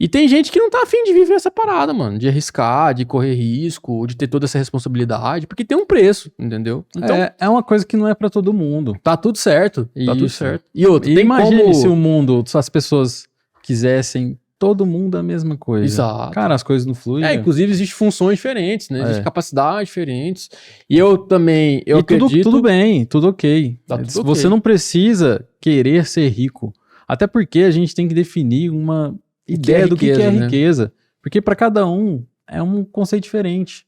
E tem gente que não tá afim de viver essa parada, mano. De arriscar, de correr risco, de ter toda essa responsabilidade, porque tem um preço, entendeu? Então,
É uma coisa que não é pra todo mundo.
tá tudo certo. Tá tudo
Isso.
certo. E outra,
E
tem
imagine
como...
se o mundo, se as pessoas quisessem todo mundo a mesma coisa.
Exato.
Cara, as coisas não fluem. né?
Inclusive existem funções diferentes, né?
É.
Existem capacidades diferentes. E eu também, eu
e tudo,
acredito...
tudo bem, tudo ok.
Tá tudo ok.
Você não precisa querer ser rico. Até porque a gente tem que definir uma ideia do que é
riqueza, né?
riqueza. Porque para cada um é um conceito diferente.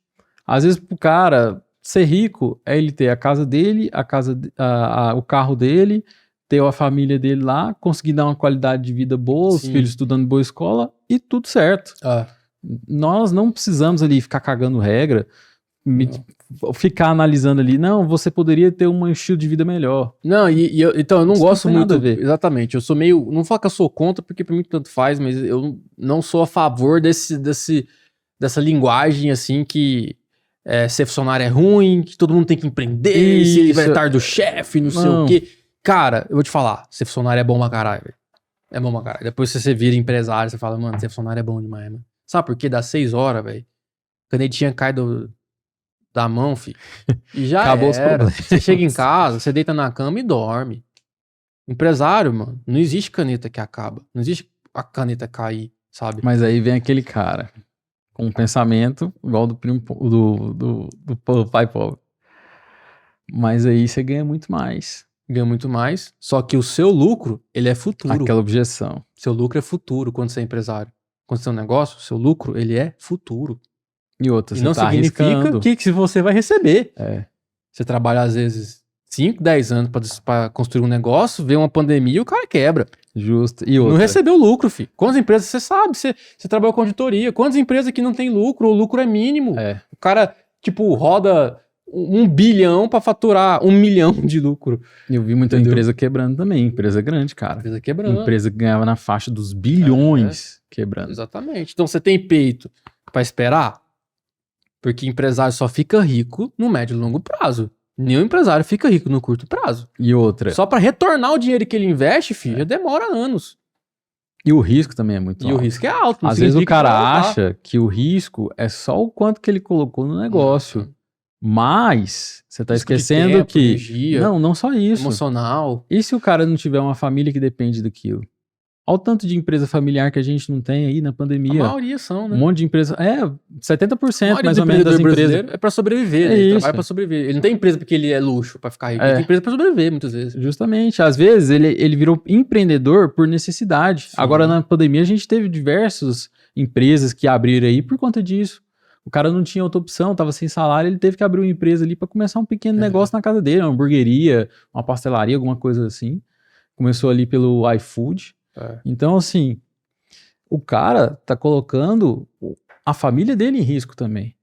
Às vezes pro cara ser rico é ele ter a casa dele, o carro dele, ter a família dele lá, conseguir dar uma qualidade de vida boa, os
Sim.
filhos estudando em boa escola e tudo certo.
Ah,
Nós não precisamos ali ficar cagando regra, ficar analisando ali, não, você poderia ter um estilo de vida melhor.
não, então eu não
Isso
gosto
não tem nada
muito.
a ver.
Exatamente. Eu sou meio. Não vou falar que eu sou contra, porque pra mim tanto faz, mas eu não sou a favor dessa linguagem assim que ser funcionário é ruim, que todo mundo tem que empreender, se
Isso.
libertar do chefe, não sei o
Não.
quê. Cara, eu vou te falar, ser funcionário é bom pra caralho, velho. É bom pra caralho. Depois você vira empresário, você fala, mano, ser funcionário é bom demais, mano. Sabe por quê? Dá 6 horas, velho. Canetinha cai da mão, filho. E já
Acabou os
era.
problemas.
Você chega em casa, você deita na cama e dorme. Empresário, mano, não existe caneta que acaba. Não existe a caneta cair, sabe?
Mas aí vem aquele cara com um pensamento igual do primo do pai pobre. Mas aí você ganha muito mais.
Ganha muito mais. Só que o seu lucro, ele é futuro.
Aquela objeção.
Seu lucro é futuro quando você é empresário. Quando você tem um negócio, seu lucro, ele é futuro.
E outra,
E
você
não
tá
significa
arriscando.
que você vai receber.
É,
Você trabalha, às vezes, 5, 10 anos pra construir um negócio, vê uma pandemia e o cara quebra.
justo. E outra.
Não recebeu lucro, filho. Quantas empresas, você sabe, você trabalhou com auditoria. Quantas empresas que não tem lucro, o lucro é mínimo.
É,
O cara, tipo, roda 1 bilhão pra faturar 1 milhão de lucro.
eu vi muita
Entendeu?
empresa quebrando também. Empresa grande, cara.
Empresa quebrando.
Empresa que ganhava na faixa dos bilhões quebrando.
Exatamente. Então você tem peito pra esperar? Porque empresário só fica rico no médio e longo prazo. Nenhum empresário fica rico no curto prazo.
E outra.
Só pra retornar o dinheiro que ele investe, filho, já demora anos.
E o risco também é muito
E o
alto.
risco é alto. não
Às vezes o
significa que
cara
vai voltar.
acha que o risco é só o quanto que ele colocou no negócio. Mas você tá
Risco de
esquecendo
tempo,
que.
energia,
Não só isso.
emocional.
E se o cara não tiver uma família que depende daquilo? Olha o tanto de empresa familiar que a gente não tem aí na
A
pandemia.
maioria são, né?
Um monte de empresa. 70%
A maioria
mais
do
ou menos das
empreendedor
empresas.
brasileiro é pra sobreviver,
É
né? Ele
isso.
trabalha pra sobreviver. Ele não tem empresa porque ele é luxo pra ficar rico. Ele tem empresa pra sobreviver, muitas vezes.
Justamente. Às vezes ele virou empreendedor por necessidade.
Sim.
Agora na pandemia a gente teve diversas empresas que abriram aí por conta disso. O cara não tinha outra opção, tava sem salário, ele teve que abrir uma empresa ali para começar um pequeno negócio na casa dele, uma hamburgueria, uma pastelaria, alguma coisa assim. Começou ali pelo iFood. Então, assim, o cara tá colocando a família dele em risco também.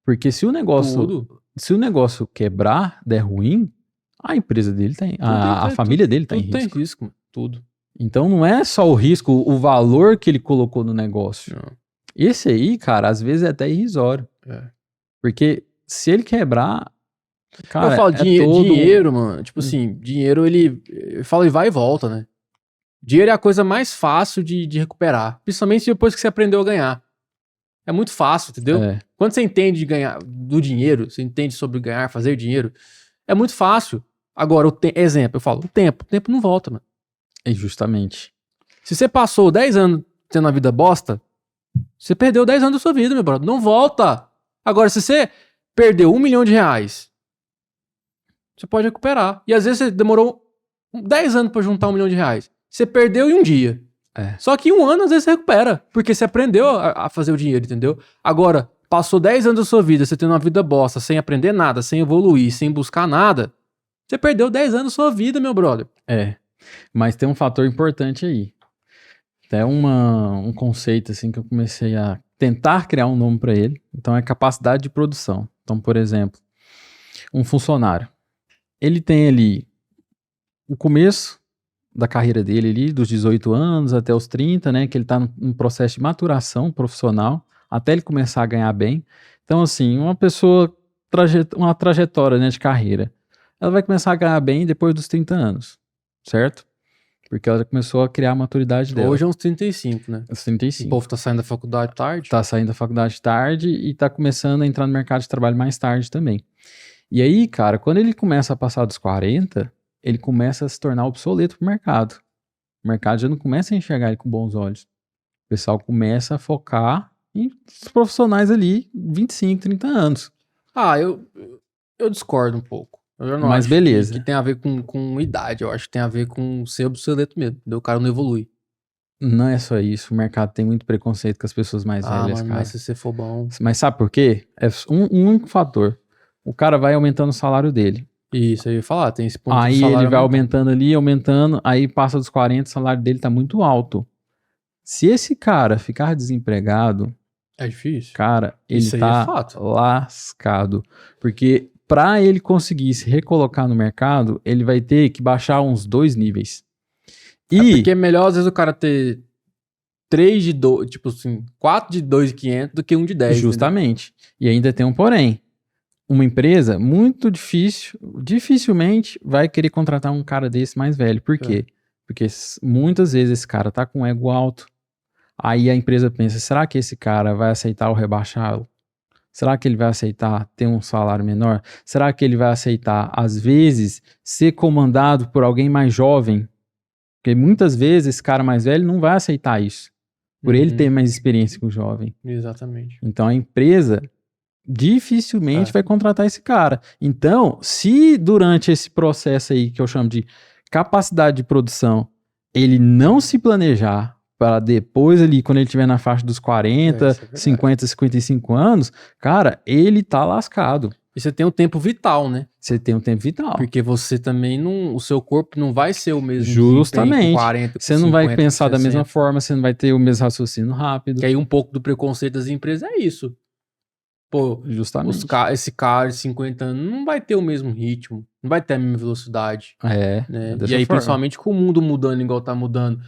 Porque se o negócio quebrar, der ruim, a empresa dele tem, a família dele tá em
Tudo
risco.
tem risco, mano. Tudo.
Então não é só o risco, o valor que ele colocou no negócio.
Não.
Esse aí, cara, às vezes é até irrisório. Porque se ele quebrar, cara,
eu falo,
todo...
dinheiro, mano, tipo assim, dinheiro eu falo e vai e volta, né? Dinheiro é a coisa mais fácil de recuperar, principalmente depois que você aprendeu a ganhar. É muito fácil, entendeu? Quando você entende de ganhar do dinheiro, você entende sobre ganhar, fazer dinheiro, é muito fácil. Agora, exemplo, eu falo, o tempo não volta, mano.
É justamente.
Se você passou 10 anos tendo uma vida bosta, você perdeu 10 anos da sua vida, meu brother. Não volta. Agora, se você perdeu R$1 milhão Você pode recuperar. E às vezes você demorou 10 anos pra juntar R$1 milhão. Você perdeu em um dia. Só que em um ano, às vezes, você recupera. Porque você aprendeu a fazer o dinheiro, entendeu? Agora, passou 10 anos da sua vida, você tendo uma vida bosta, sem aprender nada, sem evoluir, sem buscar nada, você perdeu 10 anos da sua vida, meu brother.
Mas tem um fator importante aí. Até um conceito assim que eu comecei a tentar criar um nome para ele. Então é capacidade de produção. Então, por exemplo, um funcionário. Ele tem ali o começo da carreira dele ali, dos 18 anos até os 30, né? Que ele tá num processo de maturação profissional, até ele começar a ganhar bem. Então, assim, uma pessoa, uma trajetória, né, de carreira, ela vai começar a ganhar bem depois dos 30 anos, certo? Porque ela já começou a criar a maturidade dela.
Hoje é uns 35, né?
Uns 35.
O povo tá saindo da faculdade tarde.
Tá saindo da faculdade tarde e tá começando a entrar no mercado de trabalho mais tarde também. E aí, cara, quando ele começa a passar dos 40, ele começa a se tornar obsoleto pro mercado. O mercado já não começa a enxergar ele com bons olhos. O pessoal começa a focar em profissionais ali, 25, 30 anos.
Eu discordo um pouco. Eu não
Mas
acho
beleza.
que tem a ver com idade. Eu acho que tem a ver com ser obsoleto mesmo. O cara não evolui.
Não é só isso. O mercado tem muito preconceito com as pessoas mais velhas,
mano,
cara.
mas se você for bom...
Mas sabe por quê? É um único fator. O cara vai aumentando o salário dele.
Isso, eu ia falar, tem esse ponto do
Aí
salário
ele vai
aumentando.
aumentando, aí passa dos 40, o salário dele tá muito alto. Se esse cara ficar desempregado,
É difícil.
cara, ele
Isso aí
tá
é fato.
lascado. Porque pra ele conseguir se recolocar no mercado, ele vai ter que baixar uns 2 níveis.
Porque é melhor, às vezes, o cara ter 3 de 2, tipo assim, 4 de 2.500 do que 1 de 10.
Justamente. E ainda tem um porém. Uma empresa muito dificilmente vai querer contratar um cara desse mais velho. Por quê? Porque muitas vezes esse cara tá com ego alto. Aí a empresa pensa, será que esse cara vai aceitar o rebaixá-lo? Será que ele vai aceitar ter um salário menor? Será que ele vai aceitar, às vezes, ser comandado por alguém mais jovem? Porque muitas vezes esse cara mais velho não vai aceitar isso. Por ele ter mais experiência que o jovem.
Exatamente.
Então a empresa dificilmente vai contratar esse cara. Então, se durante esse processo aí, que eu chamo de capacidade de produção, ele não se planejar para depois ali, quando ele estiver na faixa dos 40, 50, 55 anos, cara, ele tá lascado.
E você tem um tempo vital, né?
Você tem um tempo vital.
Porque você também não... O seu corpo não vai ser o mesmo.
Justamente.
Com 40, com
você não
50,
vai pensar
com
da mesma forma, você não vai ter o mesmo raciocínio rápido.
Que aí um pouco do preconceito das empresas é isso. Pô,
justamente.
Esse cara de 50 anos não vai ter o mesmo ritmo, não vai ter a mesma velocidade.
Né?
E aí, principalmente com o mundo mudando igual tá mudando.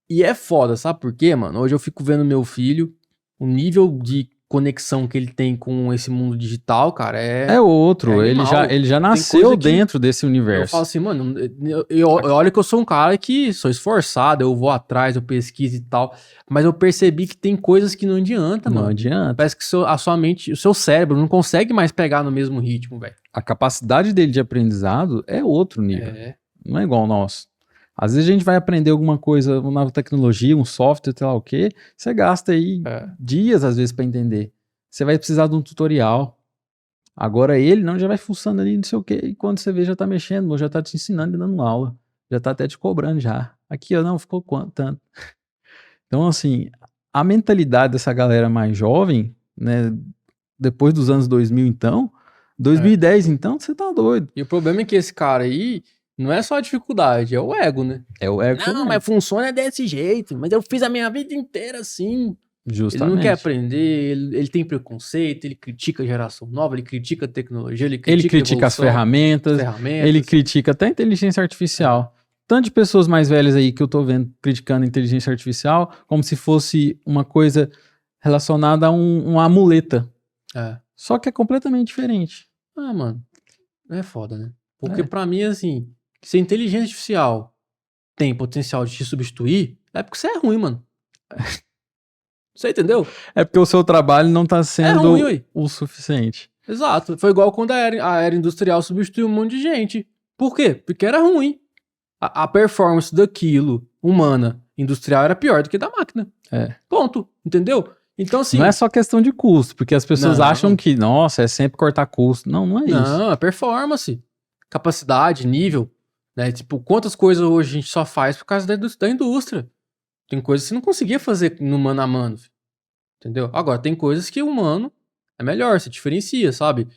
E é foda, sabe por quê, mano? Hoje eu fico vendo meu filho, o nível de conexão que ele tem com esse mundo digital, cara, é
outro. Ele já nasceu dentro desse universo.
Eu falo assim, mano, olha que eu sou um cara que sou esforçado, eu vou atrás, eu pesquiso e tal, mas eu percebi que tem coisas que não adianta, mano.
Não adianta.
Parece que a sua mente, o seu cérebro não consegue mais pegar no mesmo ritmo, velho.
A capacidade dele de aprendizado é outro nível. Não é igual ao nosso. Às vezes a gente vai aprender alguma coisa, uma nova tecnologia, um software, sei lá o quê, você gasta aí dias, às vezes, para entender. Você vai precisar de um tutorial. Agora ele não, já vai fuçando ali, não sei o quê, e quando você vê, já tá mexendo, já tá te ensinando e dando aula. Já tá até te cobrando já. Aqui, ó, não, ficou tanto. Então, assim, a mentalidade dessa galera mais jovem, né, depois dos anos 2000, então, 2010, então, você tá doido.
E o problema é que esse cara aí, não é só a dificuldade, é o ego, né?
É o ego.
Não, mas funciona desse jeito, mas eu fiz a minha vida inteira assim.
Justamente.
Ele não quer aprender, ele tem preconceito, ele critica a geração nova, ele critica a tecnologia, ele
critica as ferramentas, ele critica até a inteligência artificial. Tanto de pessoas mais velhas aí que eu tô vendo criticando a inteligência artificial, como se fosse uma coisa relacionada a uma amuleta. Só que é completamente diferente.
Mano, é foda, né? Porque pra mim, assim, se a inteligência artificial tem potencial de te substituir, é porque você é ruim, mano. Você entendeu?
É porque o seu trabalho não tá sendo
ruim,
o suficiente.
Exato. Foi igual quando a era industrial substituiu um monte de gente. Por quê? Porque era ruim. A performance daquilo, humana, industrial, era pior do que da máquina. Ponto. Entendeu? Então, assim...
Não é só questão de custo, porque as pessoas acham que, nossa, é sempre cortar custo. Não, não é isso.
Não, é performance. capacidade, nível, né? Tipo, quantas coisas hoje a gente só faz por causa da indústria. Tem coisas que você não conseguia fazer no mano a mano, entendeu? Agora, tem coisas que o humano é melhor, se diferencia, sabe?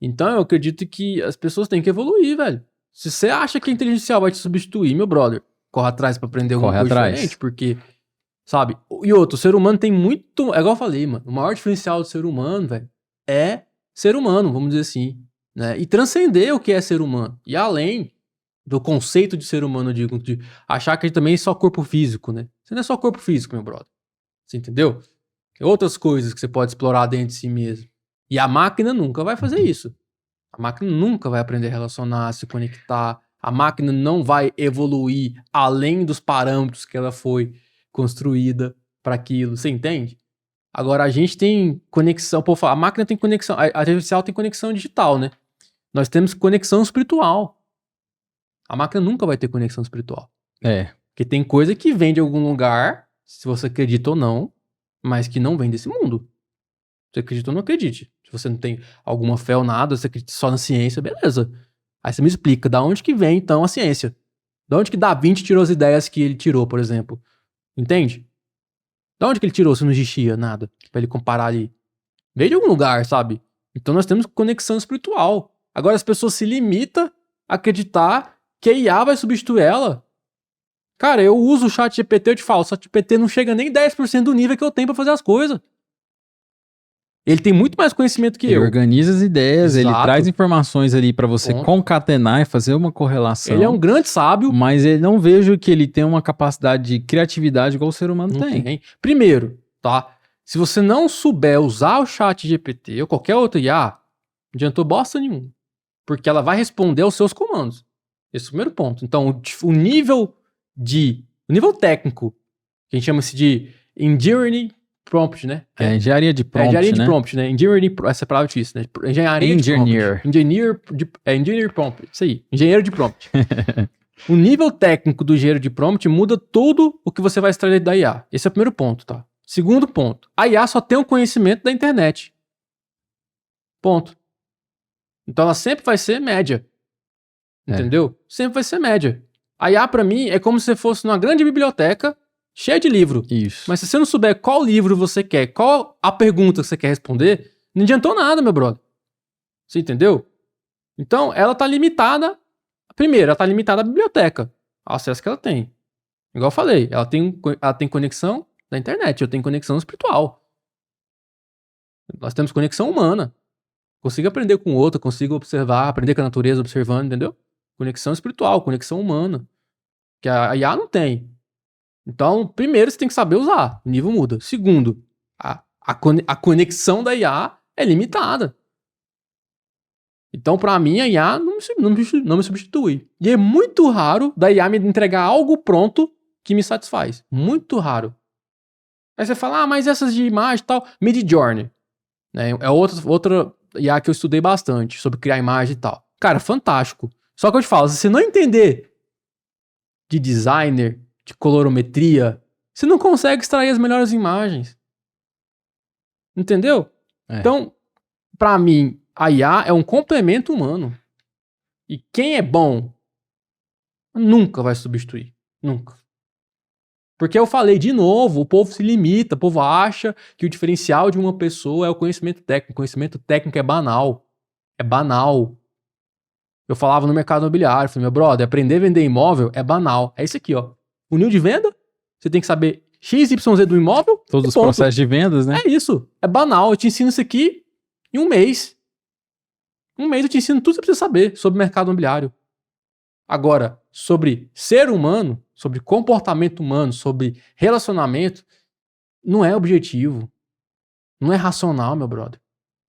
Então, eu acredito que as pessoas têm que evoluir, velho. Se você acha que a inteligência artificial vai te substituir, meu brother, corre atrás pra aprender alguma coisa diferente, porque, sabe? E outro, o ser humano tem muito... É igual eu falei, mano. O maior diferencial do ser humano, velho, é ser humano, vamos dizer assim, né? E transcender o que é ser humano. E além do conceito de ser humano, eu digo, de achar que a gente também é só corpo físico, né? Você não é só corpo físico, meu brother. Você entendeu? Tem outras coisas que você pode explorar dentro de si mesmo. E a máquina nunca vai fazer isso. A máquina nunca vai aprender a relacionar, se conectar. A máquina não vai evoluir além dos parâmetros que ela foi construída para aquilo. Você entende? Agora, a gente tem conexão... Pô, a máquina tem conexão... A artificial tem conexão digital, né? Nós temos conexão espiritual. A máquina nunca vai ter conexão espiritual. Porque tem coisa que vem de algum lugar, se você acredita ou não, mas que não vem desse mundo. Você acredita ou não acredite. Se você não tem alguma fé ou nada, você acredita só na ciência, beleza. Aí você me explica, da onde que vem, então, a ciência? Da onde que Da Vinci tirou as ideias que ele tirou, por exemplo? Entende? Da onde que ele tirou se não existia nada? Pra ele comparar ali. Veio de algum lugar, sabe? Então nós temos conexão espiritual. Agora as pessoas se limitam a acreditar que a IA vai substituir ela. Cara, eu uso o chat GPT, eu te falo, o chat GPT não chega nem 10% do nível que eu tenho pra fazer as coisas. Ele tem muito mais conhecimento que
Ele
eu.
organiza as ideias, ele
Exato.
traz informações ali pra você concatenar e fazer uma correlação.
Ele é um grande sábio.
Mas eu não vejo que ele tem uma capacidade de criatividade igual o ser humano
Não
tem.
tem. Primeiro, tá? Se você não souber usar o chat GPT ou qualquer outro IA, não adiantou bosta nenhuma. Porque ela vai responder aos seus comandos. Esse é o primeiro ponto. Então, o nível técnico, que a gente chama-se de engineering prompt, né?
É engenharia de prompt,
engenharia de
né?
prompt, né? Engineering, essa palavra é difícil, né? Engenharia de prompt. Engineer prompt, isso aí. Engenheiro de prompt. O nível técnico do engenheiro de prompt muda tudo o que você vai extrair da IA. Esse é o primeiro ponto, tá? Segundo ponto. A IA só tem o conhecimento da internet. Ponto. Então ela sempre vai ser média. Entendeu? Sempre vai ser média. A IA, pra mim, é como se fosse numa grande biblioteca cheia de livro.
Isso.
Mas se você não souber qual livro você quer, qual a pergunta que você quer responder, não adiantou nada, meu brother. Você entendeu? Então, ela tá limitada. Primeiro, ela tá limitada à biblioteca, ao acesso que ela tem. Igual eu falei, ela tem conexão da internet, eu tenho conexão espiritual. Nós temos conexão humana. Consigo aprender com o outro, consigo observar, aprender com a natureza, observando, entendeu? Conexão espiritual, conexão humana. Que a IA não tem. Então, primeiro você tem que saber usar, o nível muda. Segundo, a conexão da IA é limitada. Então, pra mim, a IA não me substitui. E é muito raro da IA me entregar algo pronto que me satisfaz. Muito raro. Aí você fala, mas essas de imagem e tal, Midjourney, né? É outra IA que eu estudei bastante, sobre criar imagem e tal. Cara, fantástico. Só que eu te falo, se você não entender de designer, de colorimetria, você não consegue extrair as melhores imagens. Entendeu? Então, pra mim, a IA é um complemento humano. E quem é bom nunca vai substituir. Nunca. Porque eu falei de novo, o povo se limita, o povo acha que o diferencial de uma pessoa é o conhecimento técnico. O conhecimento técnico é banal. É banal. Eu falava no mercado imobiliário, falei, meu brother, aprender a vender imóvel é banal. É isso aqui, ó. Funil de venda, você tem que saber XYZ do imóvel.
Todos os processos de vendas, né?
É isso. É banal. Eu te ensino isso aqui em um mês. Um mês eu te ensino tudo que você precisa saber sobre o mercado imobiliário. Agora, sobre ser humano, sobre comportamento humano, sobre relacionamento, não é objetivo. Não é racional, meu brother.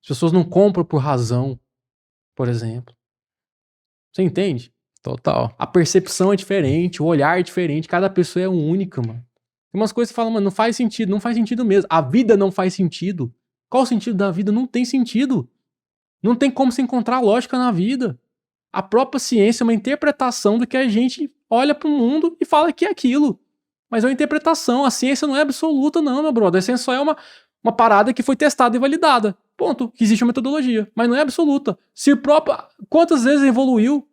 As pessoas não compram por razão, por exemplo. Você entende?
Total.
A percepção é diferente, o olhar é diferente, cada pessoa é única, mano. Tem umas coisas que falam, mano, não faz sentido mesmo. A vida não faz sentido. Qual o sentido da vida? Não tem sentido. Não tem como se encontrar lógica na vida. A própria ciência é uma interpretação do que a gente olha pro mundo e fala que é aquilo. Mas é uma interpretação. A ciência não é absoluta, não, meu brother. A ciência só é uma parada que foi testada e validada. Ponto. Que existe uma metodologia. Mas não é absoluta. Quantas vezes evoluiu?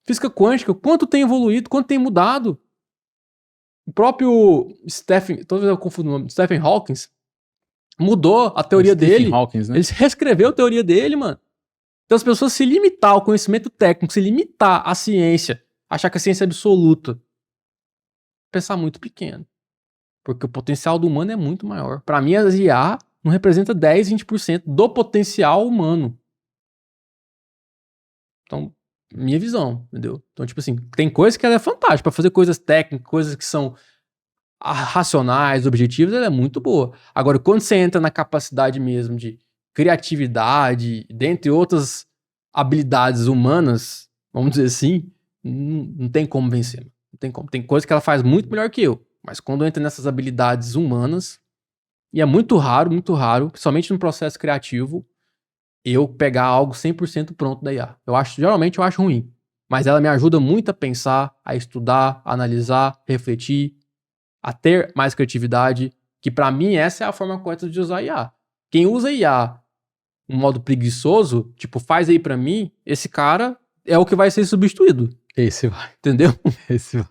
Física quântica, quanto tem evoluído, quanto tem mudado. O próprio toda vez eu confundo o nome, Stephen Hawking, mudou a teoria dele.
Hawking, né?
Ele reescreveu a teoria dele, mano. Então as pessoas se limitar ao conhecimento técnico, se limitar à ciência, achar que a ciência é absoluta, pensar muito pequeno. Porque o potencial do humano é muito maior. Pra mim, a IA não representa 10, 20% do potencial humano. Então, minha visão, entendeu? Então, tipo assim, tem coisa que ela é fantástica. Pra fazer coisas técnicas, coisas que são racionais, objetivas, ela é muito boa. Agora, quando você entra na capacidade mesmo de criatividade, dentre outras habilidades humanas, vamos dizer assim, não tem como vencer. Não tem como. Tem coisa que ela faz muito melhor que eu. Mas quando entra nessas habilidades humanas, e é muito raro, principalmente no processo criativo, eu pegar algo 100% pronto da IA. Geralmente eu acho ruim. Mas ela me ajuda muito a pensar, a estudar, a analisar, refletir, a ter mais criatividade, que pra mim essa é a forma correta de usar IA. Quem usa IA em modo preguiçoso, tipo, faz aí pra mim, esse cara é o que vai ser substituído.
Esse vai.
Entendeu?
Esse vai.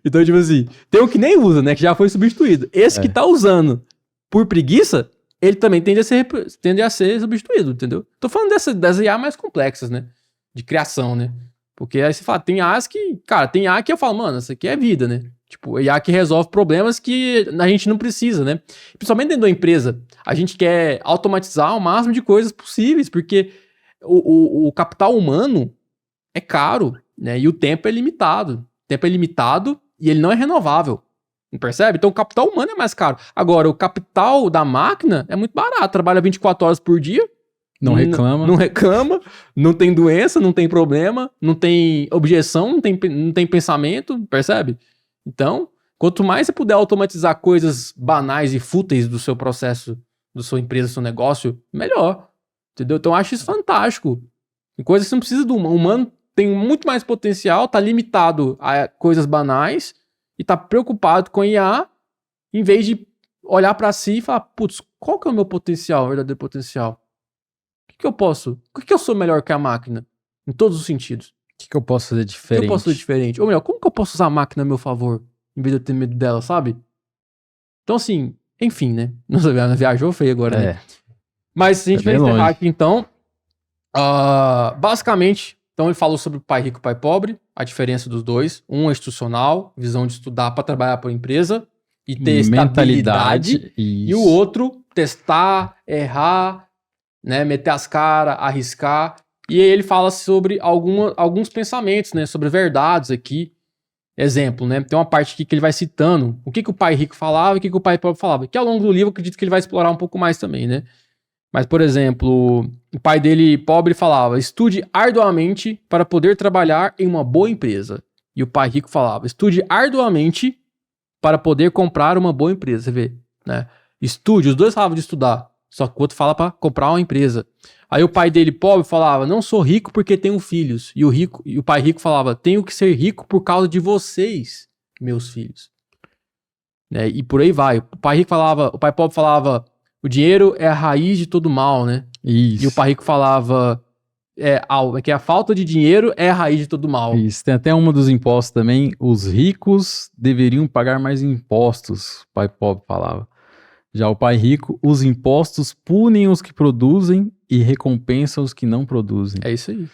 Então, tipo assim, tem um que nem usa, né, que já foi substituído. Esse que tá usando por preguiça, ele também tende a ser substituído, entendeu? Tô falando das IA mais complexas, né, de criação, né. Porque aí você fala, tem IAs que, cara, tem IA que eu falo, mano, essa aqui é vida, né? Tipo, IA que resolve problemas que a gente não precisa, né? Principalmente dentro da empresa. A gente quer automatizar o máximo de coisas possíveis, porque o capital humano é caro, né? E o tempo é limitado. O tempo é limitado e ele não é renovável. Não percebe? Então o capital humano é mais caro. Agora, o capital da máquina é muito barato. Trabalha 24 horas por dia.
Não reclama.
Não reclama, não tem doença, não tem problema, não tem objeção, não tem pensamento, percebe? Então, quanto mais você puder automatizar coisas banais e fúteis do seu processo, da sua empresa, do seu negócio, melhor. Entendeu? Então, eu acho isso fantástico. Tem coisas que você não precisa do humano. O humano tem muito mais potencial, tá limitado a coisas banais e tá preocupado com IA, em vez de olhar pra si e falar, putz, qual que é o meu potencial, o verdadeiro potencial? O que eu posso? O que eu sou melhor que a máquina? Em todos os sentidos.
O que eu posso fazer
O
diferente?
que eu posso fazer diferente? Ou melhor, como que eu posso usar a máquina a meu favor? Em vez de eu ter medo dela, sabe? Então, assim, enfim, né? Nossa, viajou feio agora, né? Mas se a gente vai encerrar aqui, então. Basicamente, então ele falou sobre o pai rico e o pai pobre, a diferença dos dois. Um é institucional, visão de estudar para trabalhar para a empresa e ter estabilidade. E o outro, testar, errar, né, meter as caras, arriscar. E aí ele fala sobre alguns pensamentos, né, sobre verdades aqui. Exemplo, né, tem uma parte aqui que ele vai citando o que o pai rico falava e o que o pai pobre falava. Que ao longo do livro eu acredito que ele vai explorar um pouco mais também, né. Mas, por exemplo, o pai dele pobre falava, estude arduamente para poder trabalhar em uma boa empresa. E o pai rico falava, estude arduamente para poder comprar uma boa empresa. Você vê, né, estude, os dois falavam de estudar. Só que o outro fala para comprar uma empresa. Aí o pai dele, pobre, falava, não sou rico porque tenho filhos. E o pai rico falava, tenho que ser rico por causa de vocês, meus filhos. Né? E por aí vai. O pai pobre falava, o dinheiro é a raiz de todo mal, né?
Isso.
E o pai rico falava, que a falta de dinheiro é a raiz de todo mal.
Isso. Tem até uma dos impostos também, os ricos deveriam pagar mais impostos, o pai pobre falava. Já o pai rico, os impostos punem os que produzem e recompensam os que não produzem.
É isso aí.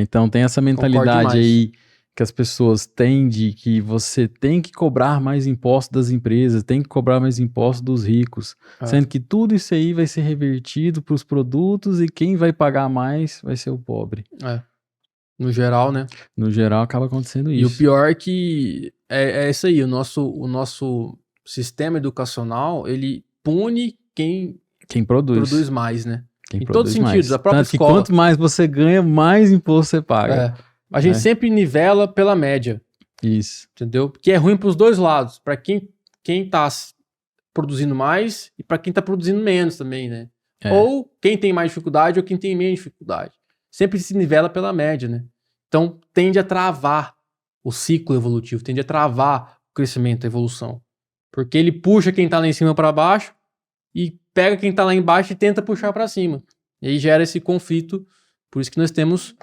Então tem essa mentalidade aí que as pessoas têm de que você tem que cobrar mais impostos das empresas, tem que cobrar mais impostos dos ricos, sendo que tudo isso aí vai ser revertido para os produtos e quem vai pagar mais vai ser o pobre.
No geral, né?
No geral acaba acontecendo isso.
E o pior é que é isso aí, o nosso sistema educacional, ele pune quem produz mais, né?
Em
todos os sentidos, a própria escola.
Quanto mais você ganha, mais imposto você paga.
A gente sempre nivela pela média.
Isso.
Entendeu? Porque é ruim para os dois lados. Para quem tá produzindo mais e para quem tá produzindo menos também, né? Ou quem tem mais dificuldade ou quem tem menos dificuldade. Sempre se nivela pela média, né? Então tende a travar o ciclo evolutivo, tende a travar o crescimento, a evolução. Porque ele puxa quem tá lá em cima para baixo e pega quem tá lá embaixo e tenta puxar para cima. E aí gera esse conflito. Por isso que nós temos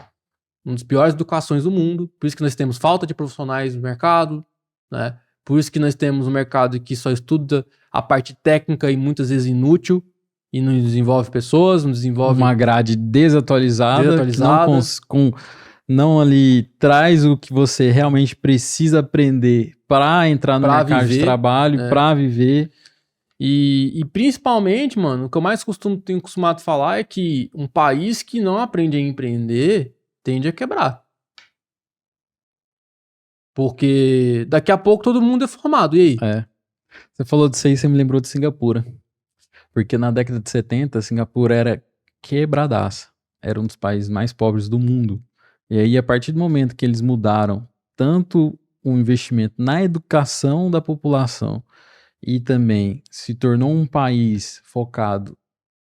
uma das piores educações do mundo, por isso que nós temos falta de profissionais no mercado, né? Por isso que nós temos um mercado que só estuda a parte técnica e muitas vezes inútil, e não desenvolve pessoas, não desenvolve...
Uma grade desatualizada. Que não ali traz o que você realmente precisa aprender para entrar no mercado de trabalho, para viver.
E principalmente, mano, o que eu mais tenho costumado falar é que um país que não aprende a empreender tende a quebrar. Porque daqui a pouco todo mundo é formado, e aí?
Você falou disso aí, você me lembrou de Singapura. Porque na década de 70, Singapura era quebradaça. Era um dos países mais pobres do mundo. E aí, a partir do momento que eles mudaram tanto o investimento na educação da população e também se tornou um país focado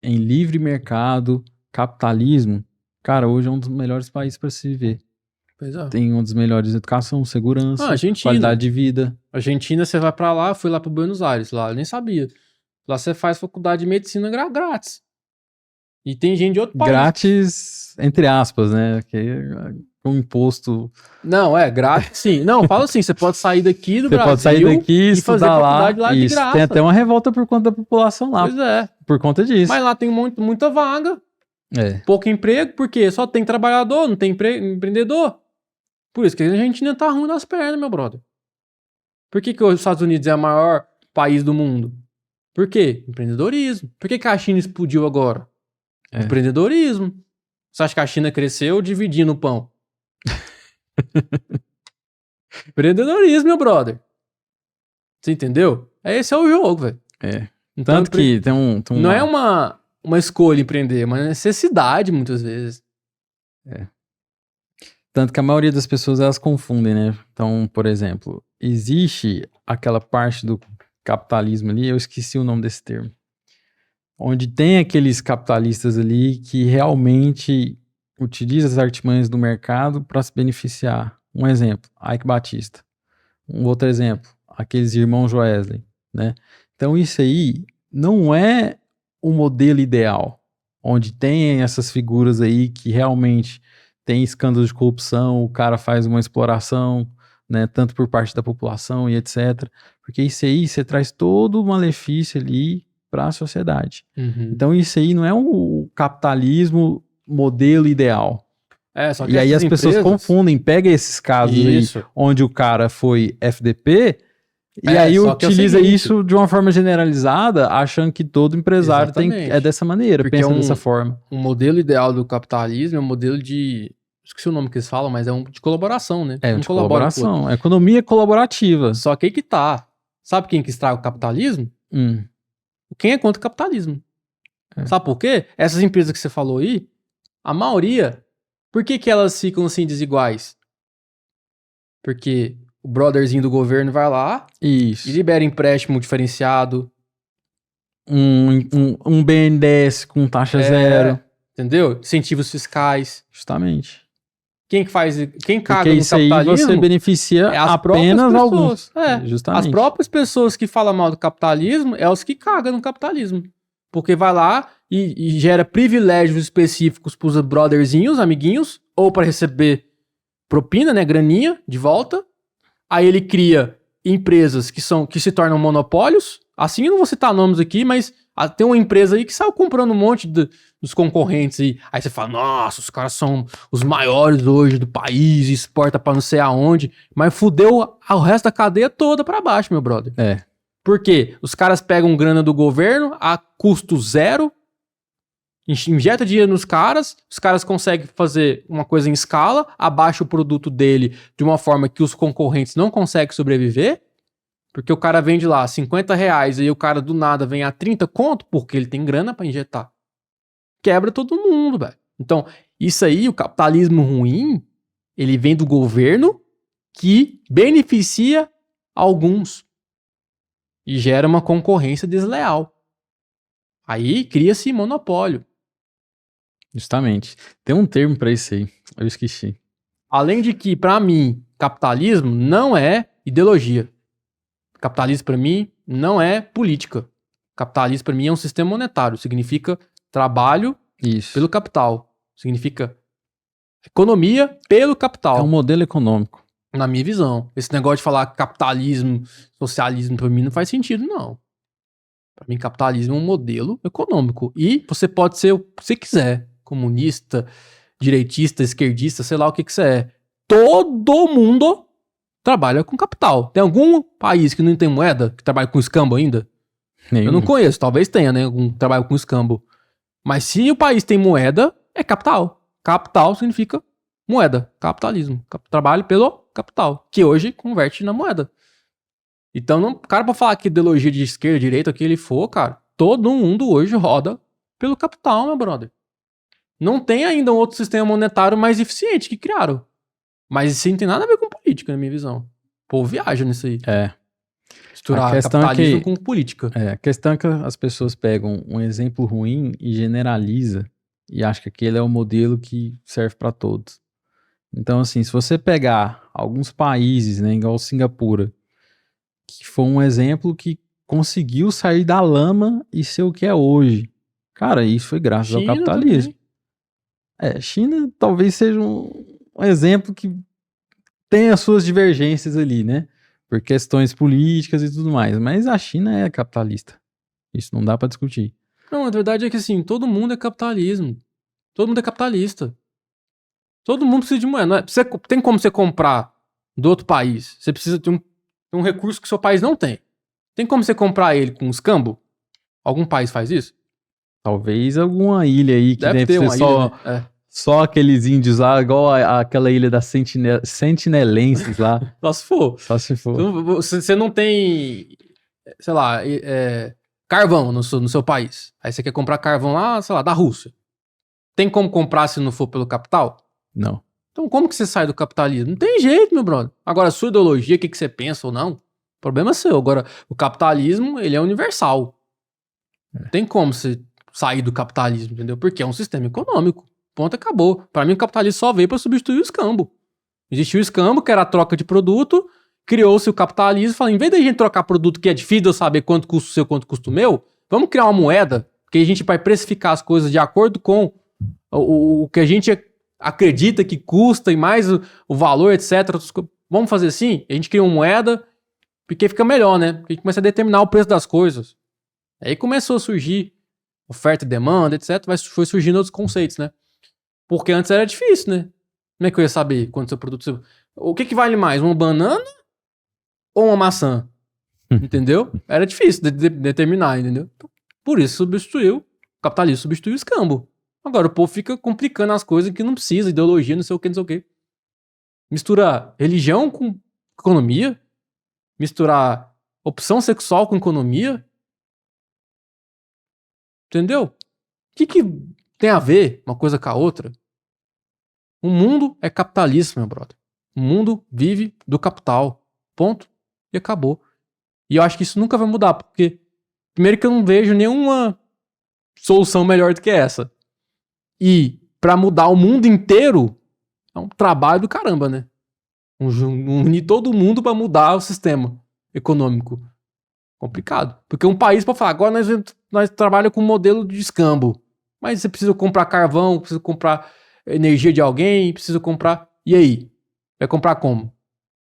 em livre mercado, capitalismo, cara, hoje é um dos melhores países para se viver.
Pois é.
Tem uma das melhores educação, segurança,
Argentina.
qualidade de vida.
Argentina, você vai pra lá, eu fui lá pro Buenos Aires, lá, eu nem sabia. Lá você faz faculdade de medicina grátis. E tem gente de outro país.
Grátis, entre aspas, né? Que um imposto...
Não, grátis sim. Não, fala assim, você pode sair daqui do Brasil
pode sair daqui,
e fazer faculdade lá de graça.
Tem até uma revolta por conta da população lá.
Pois é.
Por conta disso.
Mas lá tem muita vaga. Pouco emprego, porque só tem trabalhador, não tem empreendedor. Por isso que a Argentina tá ruim das pernas, meu brother. Por que os Estados Unidos é o maior país do mundo? Por quê? Empreendedorismo. Por que a China explodiu agora? Empreendedorismo. Você acha que a China cresceu dividindo o pão? Empreendedorismo, meu brother. Você entendeu? Esse é o jogo, velho. Então,
tanto que tem um...
Não é uma escolha empreender, é uma necessidade, muitas vezes.
Tanto que a maioria das pessoas, elas confundem, né? Então, por exemplo, existe aquela parte do capitalismo ali, eu esqueci o nome desse termo, onde tem aqueles capitalistas ali que realmente utilizam as artimanhas do mercado para se beneficiar. Um exemplo, Ike Batista. Um outro exemplo, aqueles irmãos Joesley, né? Então isso aí não é o modelo ideal, onde tem essas figuras aí que realmente tem escândalos de corrupção, o cara faz uma exploração, né, tanto por parte da população e etc. Porque isso aí, você traz todo o malefício ali para a sociedade. Então isso aí não é o capitalismo modelo ideal.
Só que
e aí as pessoas confundem, pega esses casos aí, onde o cara foi FDP, e aí utiliza isso de uma forma generalizada, achando que todo empresário é dessa maneira, pensa dessa forma.
O modelo ideal do capitalismo é um modelo de... Esqueci o nome que eles falam, mas é de colaboração, né?
De colaboração. Economia colaborativa.
Só que aí que tá. Sabe quem que estraga o capitalismo? Quem é contra o capitalismo. Sabe por quê? Essas empresas que você falou aí, a maioria, por que elas ficam assim desiguais? Porque o brotherzinho do governo vai lá e libera empréstimo diferenciado.
Um BNDES com taxa zero.
Entendeu? Incentivos fiscais.
Justamente.
Quem caga no capitalismo?
Aí você beneficia apenas alguns.
Justamente. As próprias pessoas que falam mal do capitalismo é os que cagam no capitalismo. Porque vai lá e gera privilégios específicos pros brotherzinhos, amiguinhos, ou para receber propina, né, graninha de volta. Aí ele cria empresas que se tornam monopólios. Assim, eu não vou citar nomes aqui, mas tem uma empresa aí que saiu comprando um monte dos concorrentes aí. Aí você fala, nossa, os caras são os maiores hoje do país, exporta pra não sei aonde. Mas fudeu o resto da cadeia toda pra baixo, meu brother. Por quê? Os caras pegam grana do governo a custo zero, injeta dinheiro nos caras, os caras conseguem fazer uma coisa em escala, abaixa o produto dele de uma forma que os concorrentes não conseguem sobreviver, porque o cara vende lá R$50 e o cara do nada vem a 30 conto, porque ele tem grana pra injetar. Quebra todo mundo, velho. Então, isso aí, o capitalismo ruim, ele vem do governo que beneficia alguns e gera uma concorrência desleal. Aí cria-se monopólio.
Justamente. Tem um termo pra isso aí, eu esqueci.
Além de que, pra mim, capitalismo não é ideologia. Capitalismo pra mim não é política. Capitalismo pra mim é um sistema monetário. Significa trabalho pelo capital. Significa Economia pelo capital.
É um modelo econômico.
Na minha visão. Esse negócio de falar capitalismo, socialismo, pra mim não faz sentido, não. Pra mim, capitalismo é um modelo econômico. E você pode ser o que você quiser. Comunista, direitista, esquerdista, sei lá o que você é. Todo mundo trabalha com capital. Tem algum país que não tem moeda, que trabalha com escambo ainda?
Nenhum.
Eu não conheço, talvez tenha, né? Algum trabalho com escambo. Mas se o país tem moeda, é capital. Capital significa moeda, capitalismo. Trabalho pelo capital, que hoje converte na moeda. Então, não, cara, pra falar que ideologia de esquerda, direita, o que ele for, cara, todo mundo hoje roda pelo capital, meu brother. Não tem ainda um outro sistema monetário mais eficiente que criaram. Mas isso não tem nada a ver com política, na minha visão. O povo viaja nisso aí. Misturar
A questão
capitalismo
é que,
com política.
a questão é que as pessoas pegam um exemplo ruim e generaliza e acham que aquele é o modelo que serve para todos. Então, assim, se você pegar alguns países, né, igual Singapura, que foi um exemplo que conseguiu sair da lama e ser o que é hoje. Cara, isso foi graças ao
China
capitalismo.
também.
China talvez seja um exemplo que tem as suas divergências ali, né? Por questões políticas e tudo mais. Mas a China é capitalista. Isso não dá pra discutir.
Não, a verdade é que assim, todo mundo é capitalismo. Todo mundo é capitalista. Todo mundo precisa de moeda. Não é? Tem como você comprar do outro país. Você precisa de um recurso que o seu país não tem. Tem como você comprar ele com escambo? Algum país faz isso?
Talvez alguma ilha aí que
Deve
deve
ter
ser
uma
só,
ilha, né?
só aqueles índios lá, igual aquela ilha das sentinelenses lá.
Só se for.
Só se for.
Então, você não tem, sei lá, carvão no seu país. Aí você quer comprar carvão lá, sei lá, da Rússia. Tem como comprar se não for pelo capital?
Não.
Então como que você sai do capitalismo? Não tem jeito, meu brother. Agora, a sua ideologia, o que você pensa ou não, o problema é seu. Agora, o capitalismo, ele é universal. Não tem como você sair do capitalismo, entendeu? Porque é um sistema econômico. Ponto, acabou. Pra mim, o capitalismo só veio pra substituir o escambo. Existiu o escambo, que era a troca de produto, criou-se o capitalismo, falou, em vez da gente trocar produto que é difícil de eu saber quanto custa o seu, quanto custa o meu, vamos criar uma moeda, que a gente vai precificar as coisas de acordo com o que a gente acredita que custa e mais o valor, etc. Vamos fazer assim? A gente cria uma moeda, porque fica melhor, né? Porque a gente começa a determinar o preço das coisas. Aí começou a surgir oferta e demanda, etc. Mas foi surgindo outros conceitos, né? Porque antes era difícil, né? Como é que eu ia saber quanto seu produto... O que vale mais, uma banana ou uma maçã? Entendeu? Era difícil de determinar, entendeu? Por isso substituiu, o capitalismo substituiu o escambo. Agora o povo fica complicando as coisas que não precisa, ideologia, não sei o que, não sei o que. Misturar religião com economia, misturar opção sexual com economia. Entendeu? O que tem a ver uma coisa com a outra? O mundo é capitalista, meu brother. O mundo vive do capital. Ponto. E acabou. E eu acho que isso nunca vai mudar, porque primeiro que eu não vejo nenhuma solução melhor do que essa. E pra mudar o mundo inteiro é um trabalho do caramba, né? Unir todo mundo pra mudar o sistema econômico. Complicado. Porque um país pode falar, agora nós trabalhamos com um modelo de escambo. Mas você precisa comprar carvão, precisa comprar energia de alguém, precisa comprar... E aí? Vai comprar como?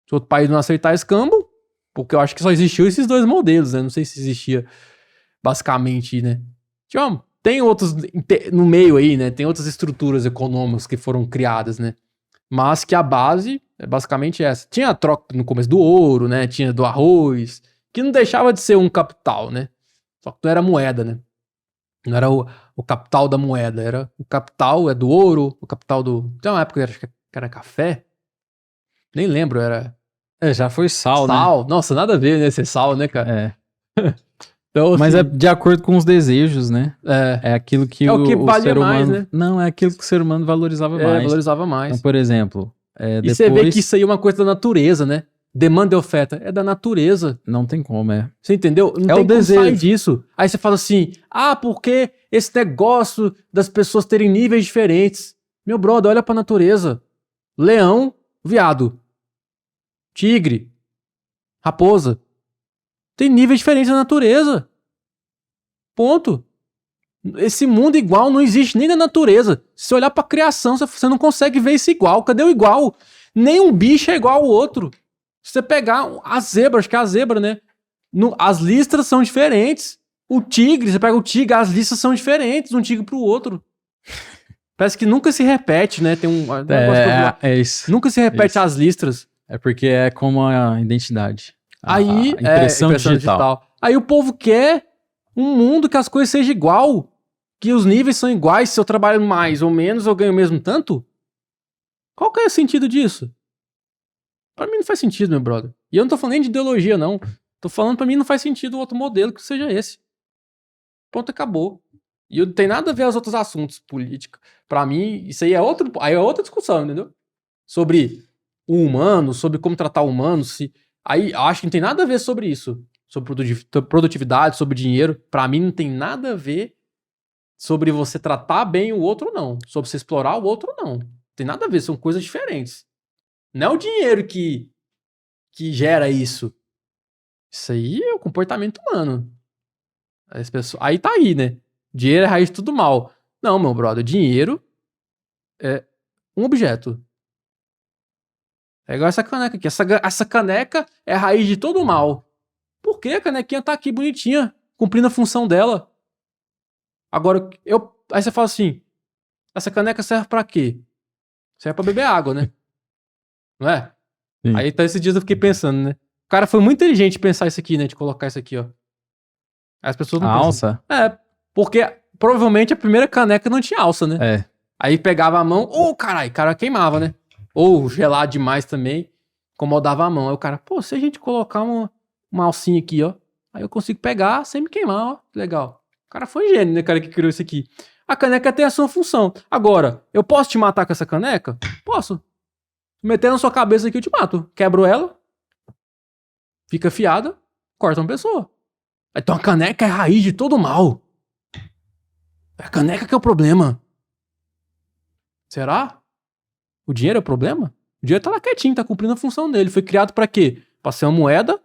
Se outro país não aceitar escambo, porque eu acho que só existiu esses dois modelos, né? Não sei se existia basicamente, né? Tem outros no meio aí, né? Tem outras estruturas econômicas que foram criadas, né? Mas que a base é basicamente essa. Tinha a troca no começo do ouro, né? Tinha do arroz, que não deixava de ser um capital, né? Só que não era moeda, né? Não era o capital da moeda, era o capital do ouro, o capital do... Tem uma época que era café? Nem lembro, era...
Já foi sal, né?
Sal. Nossa, nada a ver, né? Ser sal, né, cara?
Então, mas assim, é de acordo com os desejos, né? É aquilo que
o que
o
valia
ser humano...
mais, né?
Não, é aquilo que o ser humano valorizava mais.
Valorizava mais.
Então, por exemplo,
E
depois...
você vê que isso aí é uma coisa da natureza, né? Demanda e oferta. É da natureza.
Não tem como,
Você entendeu? Não
é
tem
o desejo.
Como sair disso. Aí você fala assim, porque esse negócio das pessoas terem níveis diferentes. Meu brother, olha pra natureza. Leão, viado. Tigre. Raposa. Tem níveis diferentes na natureza. Ponto. Esse mundo igual não existe nem na natureza. Se você olhar pra criação, você não consegue ver isso igual. Cadê o igual? Nem um bicho é igual ao outro. Se você pegar a zebra, acho que é a zebra, né? As listras são diferentes. O tigre, você pega o tigre, as listras são diferentes de um tigre pro outro. Parece que nunca se repete, né? Tem um negócio
É isso.
Nunca se repete as listras.
É porque é como a identidade.
Aí,
a impressão digital.
Aí o povo quer um mundo que as coisas sejam igual, que os níveis são iguais, se eu trabalho mais ou menos, eu ganho o mesmo tanto? Qual que é o sentido disso? Pra mim não faz sentido, meu brother. E eu não tô falando nem de ideologia, não. Tô falando pra mim não faz sentido outro modelo que seja esse. Ponto, acabou. E não tem nada a ver aos outros assuntos, política. Pra mim, isso aí é outra discussão, entendeu? Sobre o humano, sobre como tratar o humano. Aí acho que não tem nada a ver sobre isso. Sobre produtividade, sobre dinheiro. Pra mim não tem nada a ver sobre você tratar bem o outro, não. Sobre você explorar o outro, não. Tem nada a ver, são coisas diferentes. Não é o dinheiro que gera isso. Isso aí é o comportamento humano. Aí tá aí, né? Dinheiro é a raiz de tudo mal. Não, meu brother, dinheiro é um objeto. É igual essa caneca aqui. Essa caneca é a raiz de todo o mal. Por que a canequinha tá aqui bonitinha, cumprindo a função dela? Agora, aí você fala assim, essa caneca serve pra quê? Serve pra beber água, né? Não é?
Sim.
Aí tá esses dias eu fiquei pensando, né? O cara foi muito inteligente pensar isso aqui, né? De colocar isso aqui, ó. As pessoas não
A alça?
porque provavelmente a primeira caneca não tinha alça, né?
É.
Aí pegava a mão, caralho, o cara queimava, né? Ou gelado demais também, incomodava a mão. Aí o cara, se a gente colocar uma alcinha aqui, ó, aí eu consigo pegar sem me queimar, ó, legal. O cara foi gênio, né, cara, que criou isso aqui. A caneca tem a sua função. Agora, eu posso te matar com essa caneca? Posso. Meter na sua cabeça aqui, eu te mato. Quebro ela, fica afiada, corta uma pessoa. Então a caneca é a raiz de todo mal. É a caneca que é o problema. Será? O dinheiro é o problema? O dinheiro tá lá quietinho, tá cumprindo a função dele. Foi criado pra quê? Pra ser uma moeda,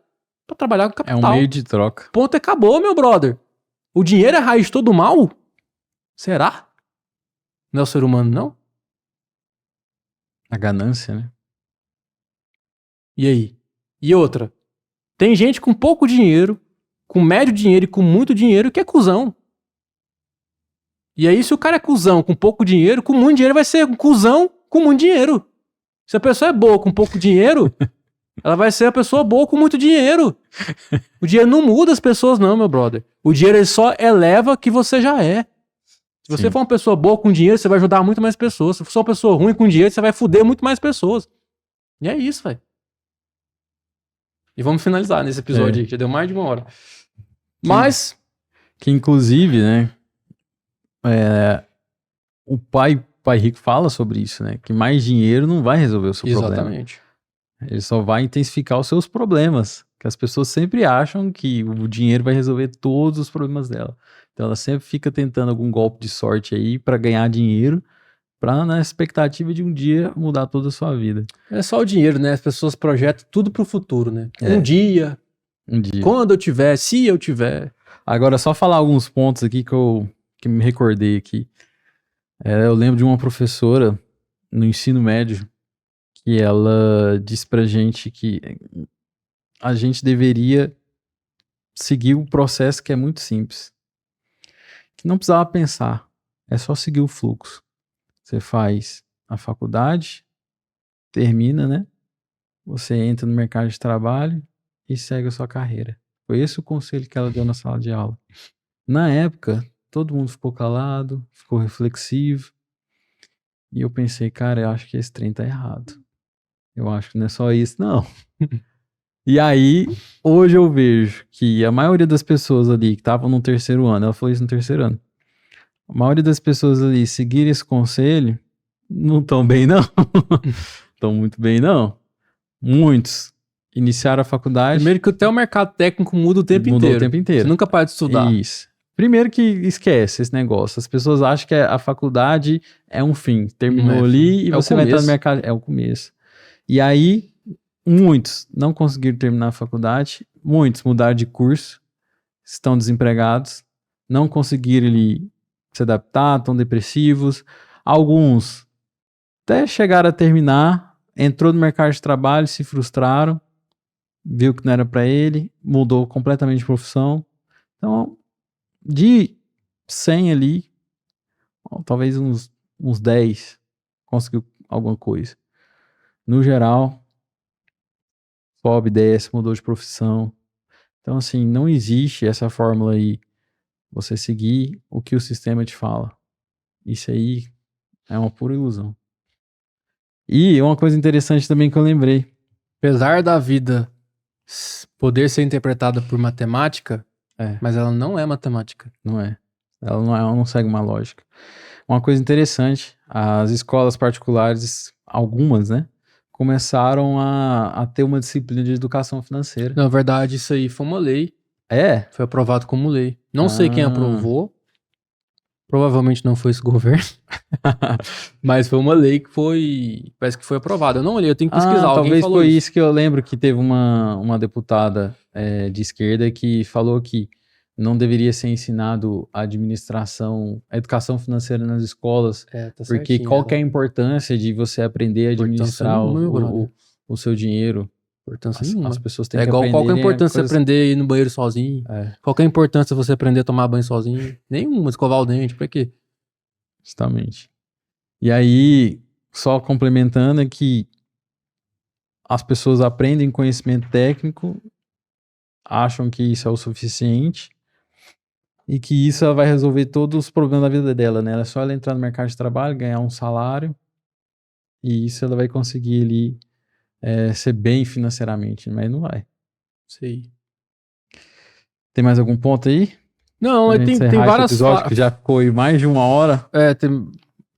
pra trabalhar com capital.
É um meio de troca.
Ponto, acabou, meu brother. O dinheiro é a raiz de todo mal? Será? Não é o ser humano, não?
A ganância, né?
E aí? E outra? Tem gente com pouco dinheiro, com médio dinheiro e com muito dinheiro que é cuzão. E aí, se o cara é cuzão com pouco dinheiro, com muito dinheiro vai ser um cuzão com muito dinheiro. Se a pessoa é boa com pouco dinheiro, ela vai ser a pessoa boa com muito dinheiro. O dinheiro não muda as pessoas, não, meu brother. O dinheiro ele só eleva que você já é. Se você for uma pessoa boa com dinheiro, você vai ajudar muito mais pessoas. Se você for uma pessoa ruim com dinheiro, você vai foder muito mais pessoas. E é isso, velho. E vamos finalizar nesse episódio aí, já deu mais de 1 hora. Mas...
Que inclusive, né, o pai rico fala sobre isso, né, que mais dinheiro não vai resolver o seu problema.
Exatamente.
Ele só vai intensificar os seus problemas, que as pessoas sempre acham que o dinheiro vai resolver todos os problemas dela. Então ela sempre fica tentando algum golpe de sorte aí pra ganhar dinheiro, na expectativa de um dia mudar toda a sua vida. É
só o dinheiro, né? As pessoas projetam tudo pro futuro, né? Um dia. Quando eu tiver, se eu tiver.
Agora, só falar alguns pontos aqui que me recordei aqui. Eu lembro de uma professora no ensino médio que ela disse pra gente que a gente deveria seguir um processo que é muito simples. Que não precisava pensar. É só seguir o fluxo. Você faz a faculdade, termina, né? Você entra no mercado de trabalho e segue a sua carreira. Foi esse o conselho que ela deu na sala de aula. Na época, todo mundo ficou calado, ficou reflexivo. E eu pensei, cara, eu acho que esse trem tá errado. Eu acho que não é só isso, não. E aí, hoje eu vejo que a maioria das pessoas ali que estavam no 3º ano, ela falou isso no 3º ano, a maioria das pessoas ali seguirem esse conselho, não estão bem, não. Estão muito bem, não. Muitos iniciaram a faculdade.
Primeiro que até o mercado técnico muda o tempo inteiro.
Mudou o tempo inteiro.
Você nunca para de estudar.
Isso. Primeiro que esquece esse negócio. As pessoas acham que a faculdade é um fim. Terminou ali e você vai entrar no mercado. É o começo. E aí, muitos não conseguiram terminar a faculdade. Muitos mudaram de curso. Estão desempregados. Não conseguiram ali se adaptar, estão depressivos. Alguns até chegaram a terminar, entrou no mercado de trabalho, se frustraram, viu que não era para ele, mudou completamente de profissão. Então, de 100 ali, talvez uns 10 conseguiu alguma coisa. No geral, sobe, desce, mudou de profissão. Então, assim, não existe essa fórmula aí, você seguir o que o sistema te fala. Isso aí é uma pura ilusão. E uma coisa interessante também que eu lembrei.
Apesar da vida poder ser interpretada por matemática, mas ela não é matemática.
Não é. Ela não segue uma lógica. Uma coisa interessante, as escolas particulares, algumas, né, começaram a ter uma disciplina de educação financeira.
Na verdade, isso aí foi uma lei. Foi aprovado como lei. Não sei quem aprovou. Provavelmente não foi esse governo. Mas foi uma lei que parece que foi aprovada. Eu não olhei, eu tenho que pesquisar. Alguém
talvez
falou
foi isso que eu lembro, que teve uma deputada de esquerda que falou que não deveria ser ensinado a educação financeira nas escolas,
tá
porque
certinho,
qual que é a importância de você aprender a administrar o seu dinheiro?
Importância nenhuma.
As pessoas têm
É
que
igual
aprender.
qual que é a importância de você aprender a ir no banheiro sozinho? Qual que é a importância de você aprender a tomar banho sozinho? Nenhuma, escovar o dente, pra quê?
Justamente. E aí, só complementando, é que as pessoas aprendem conhecimento técnico, acham que isso é o suficiente e que isso vai resolver todos os problemas da vida dela, né? É só ela entrar no mercado de trabalho, ganhar um salário e isso ela vai conseguir ali ser bem financeiramente, mas não vai.
Sei.
Tem mais algum ponto aí?
Não, tem várias
episódio que já ficou aí mais de 1 hora.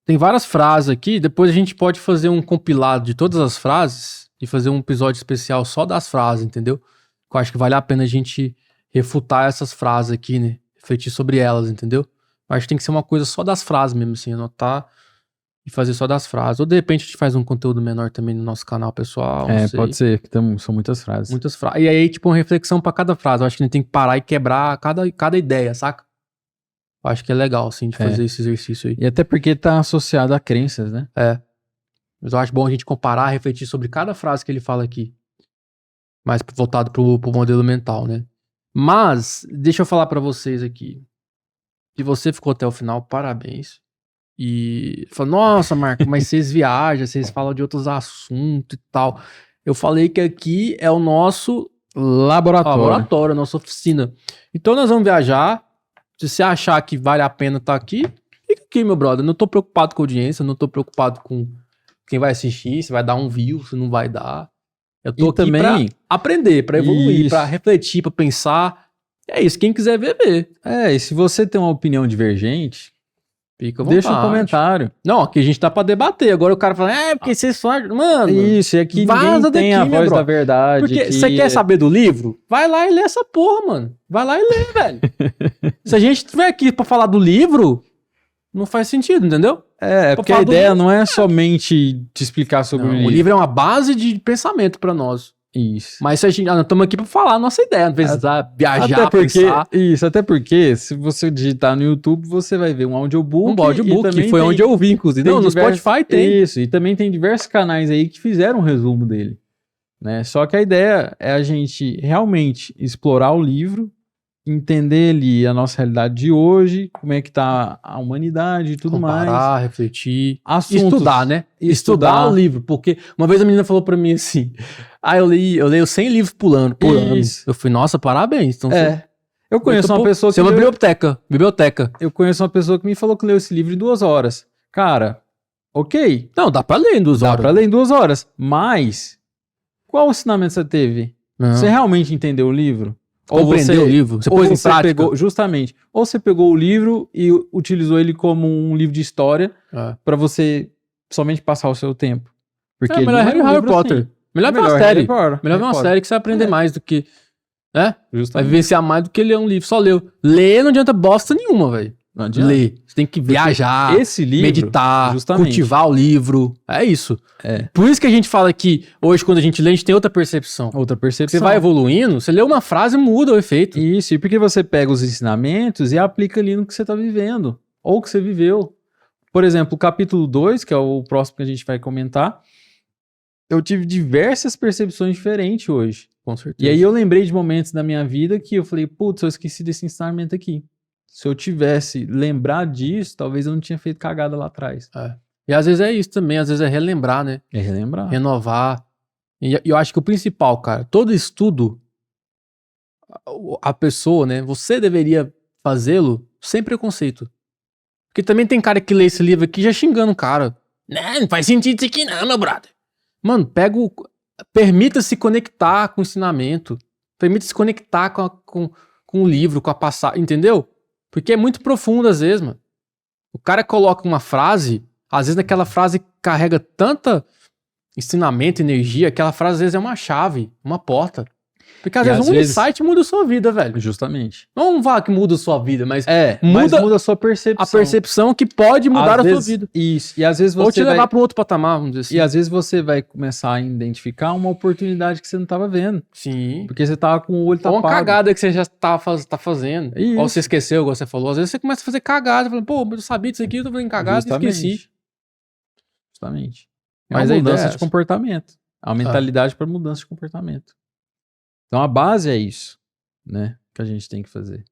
Tem várias frases aqui. Depois a gente pode fazer um compilado de todas as frases e fazer um episódio especial só das frases, entendeu? Eu acho que vale a pena a gente refutar essas frases aqui, né? Refletir sobre elas, entendeu? Eu acho que tem que ser uma coisa só das frases mesmo, assim, anotar e fazer só das frases. Ou de repente a gente faz um conteúdo menor também no nosso canal pessoal. Não sei.
Pode ser, que são muitas frases.
Muitas frases. E aí, tipo, uma reflexão pra cada frase. Eu acho que a gente tem que parar e quebrar cada ideia, saca? Eu acho que é legal, assim, de fazer esse exercício aí.
E até porque tá associado a crenças, né?
Mas eu acho bom a gente comparar, refletir sobre cada frase que ele fala aqui. Mais voltado pro modelo mental, né? Mas, deixa eu falar pra vocês aqui. Se você ficou até o final, parabéns. E fala, nossa, Marco, mas vocês viajam, vocês falam de outros assuntos e tal. Eu falei que aqui é o nosso laboratório, a nossa oficina. Então nós vamos viajar. Se você achar que vale a pena estar aqui, fica aqui, meu brother. Eu não tô preocupado com a audiência, eu não tô preocupado com quem vai assistir, se vai dar um view, se não vai dar. Eu tô aqui também pra aprender, pra evoluir, pra refletir, pra pensar. É isso, quem quiser ver, vê.
E se você tem uma opinião divergente,
fica à vontade.
Deixa um comentário.
Não, aqui a gente tá pra debater. Agora o cara fala, porque vocês falam... Mano,
isso, e aqui ninguém tem a voz da verdade.
Porque você quer saber do livro? Vai lá e lê essa porra, mano. Vai lá e lê, velho. Se a gente estiver aqui pra falar do livro, não faz sentido, entendeu?
Porque a ideia não é somente te explicar sobre o livro.
O livro é uma base de pensamento pra nós.
Isso.
Mas nós estamos aqui pra falar a nossa ideia, não precisa viajar,
pensar. Isso, até porque se você digitar no YouTube, você vai ver um audiobook.
Um audiobook, que foi onde eu ouvi, inclusive. Não, no Spotify tem.
Isso, e também tem diversos canais aí que fizeram um resumo dele. Né? Só que a ideia é a gente realmente explorar o livro, entender ali a nossa realidade de hoje, como é que tá a humanidade e tudo mais.
Comparar, refletir.
Assuntos.
Estudar, né? Estudar o livro. Porque uma vez a menina falou pra mim assim, eu leio 100 livros por ano. Eu falei, nossa, parabéns. Então,
eu conheço uma pessoa que...
Você é uma biblioteca.
Eu conheço uma pessoa que me falou que leu esse livro em 2 horas. Cara, ok.
Não, dá pra ler em 2 horas.
Dá pra ler em 2 horas. Mas, qual ensinamento você teve? Você realmente entendeu o livro?
Compreendeu o livro? Você pôs em prática?
Justamente. Ou você pegou o livro e utilizou ele como um livro de história pra você somente passar o seu tempo. Porque
melhor Harry Potter.
Assim.
Melhor ver uma série. Melhor ver uma série que você vai aprender mais do que... Vai vivenciar mais do que ler um livro. Só ler. Ler não adianta bosta nenhuma, velho. Não adianta. Ler. Você tem que viajar,
esse livro,
meditar, cultivar o livro. É isso. Por isso que a gente fala que hoje, quando a gente lê, a gente tem outra percepção. Você vai evoluindo, você lê uma frase, muda o efeito.
Isso, e porque você pega os ensinamentos e aplica ali no que você tá vivendo. ou que você viveu. Por exemplo, o capítulo 2, que é o próximo que a gente vai comentar, eu tive diversas percepções diferentes hoje.
Com certeza.
E aí eu lembrei de momentos da minha vida que eu falei, putz, eu esqueci desse ensinamento aqui. Se eu tivesse lembrado disso, talvez eu não tinha feito cagada lá atrás.
E às vezes é isso também, às vezes é relembrar, né?
É relembrar.
Renovar. E eu acho que o principal, cara, todo estudo, a pessoa, né? Você deveria fazê-lo sem preconceito. Porque também tem cara que lê esse livro aqui já xingando o cara. Não faz sentido isso aqui não, meu brother. Mano, permita-se conectar com o ensinamento. Permita-se conectar com o livro, com a passagem, entendeu? Porque é muito profundo às vezes, mano. O cara coloca uma frase, às vezes naquela frase carrega tanta ensinamento, energia, aquela frase às vezes é uma chave, uma porta. Porque às vezes um insight muda a sua vida, velho.
Justamente.
Não vá que muda a sua vida, mas
muda a sua percepção.
A percepção que pode mudar a sua vida.
Isso. E às vezes você
ou te levar para um outro patamar, vamos dizer assim.
E às vezes você vai começar a identificar uma oportunidade que você não estava vendo.
Sim.
Porque você tava com o olho tapado.
Ou uma cagada que você já tá fazendo.
Isso.
Ou você esqueceu, igual você falou. Às vezes você começa a fazer cagada, falando, pô, eu sabia disso aqui, eu tô fazendo cagada e esqueci.
Justamente.
Mas
é
a
uma mudança
ideia
de comportamento. A mentalidade para mudança de comportamento. Então a base é isso, né? Que a gente tem que fazer.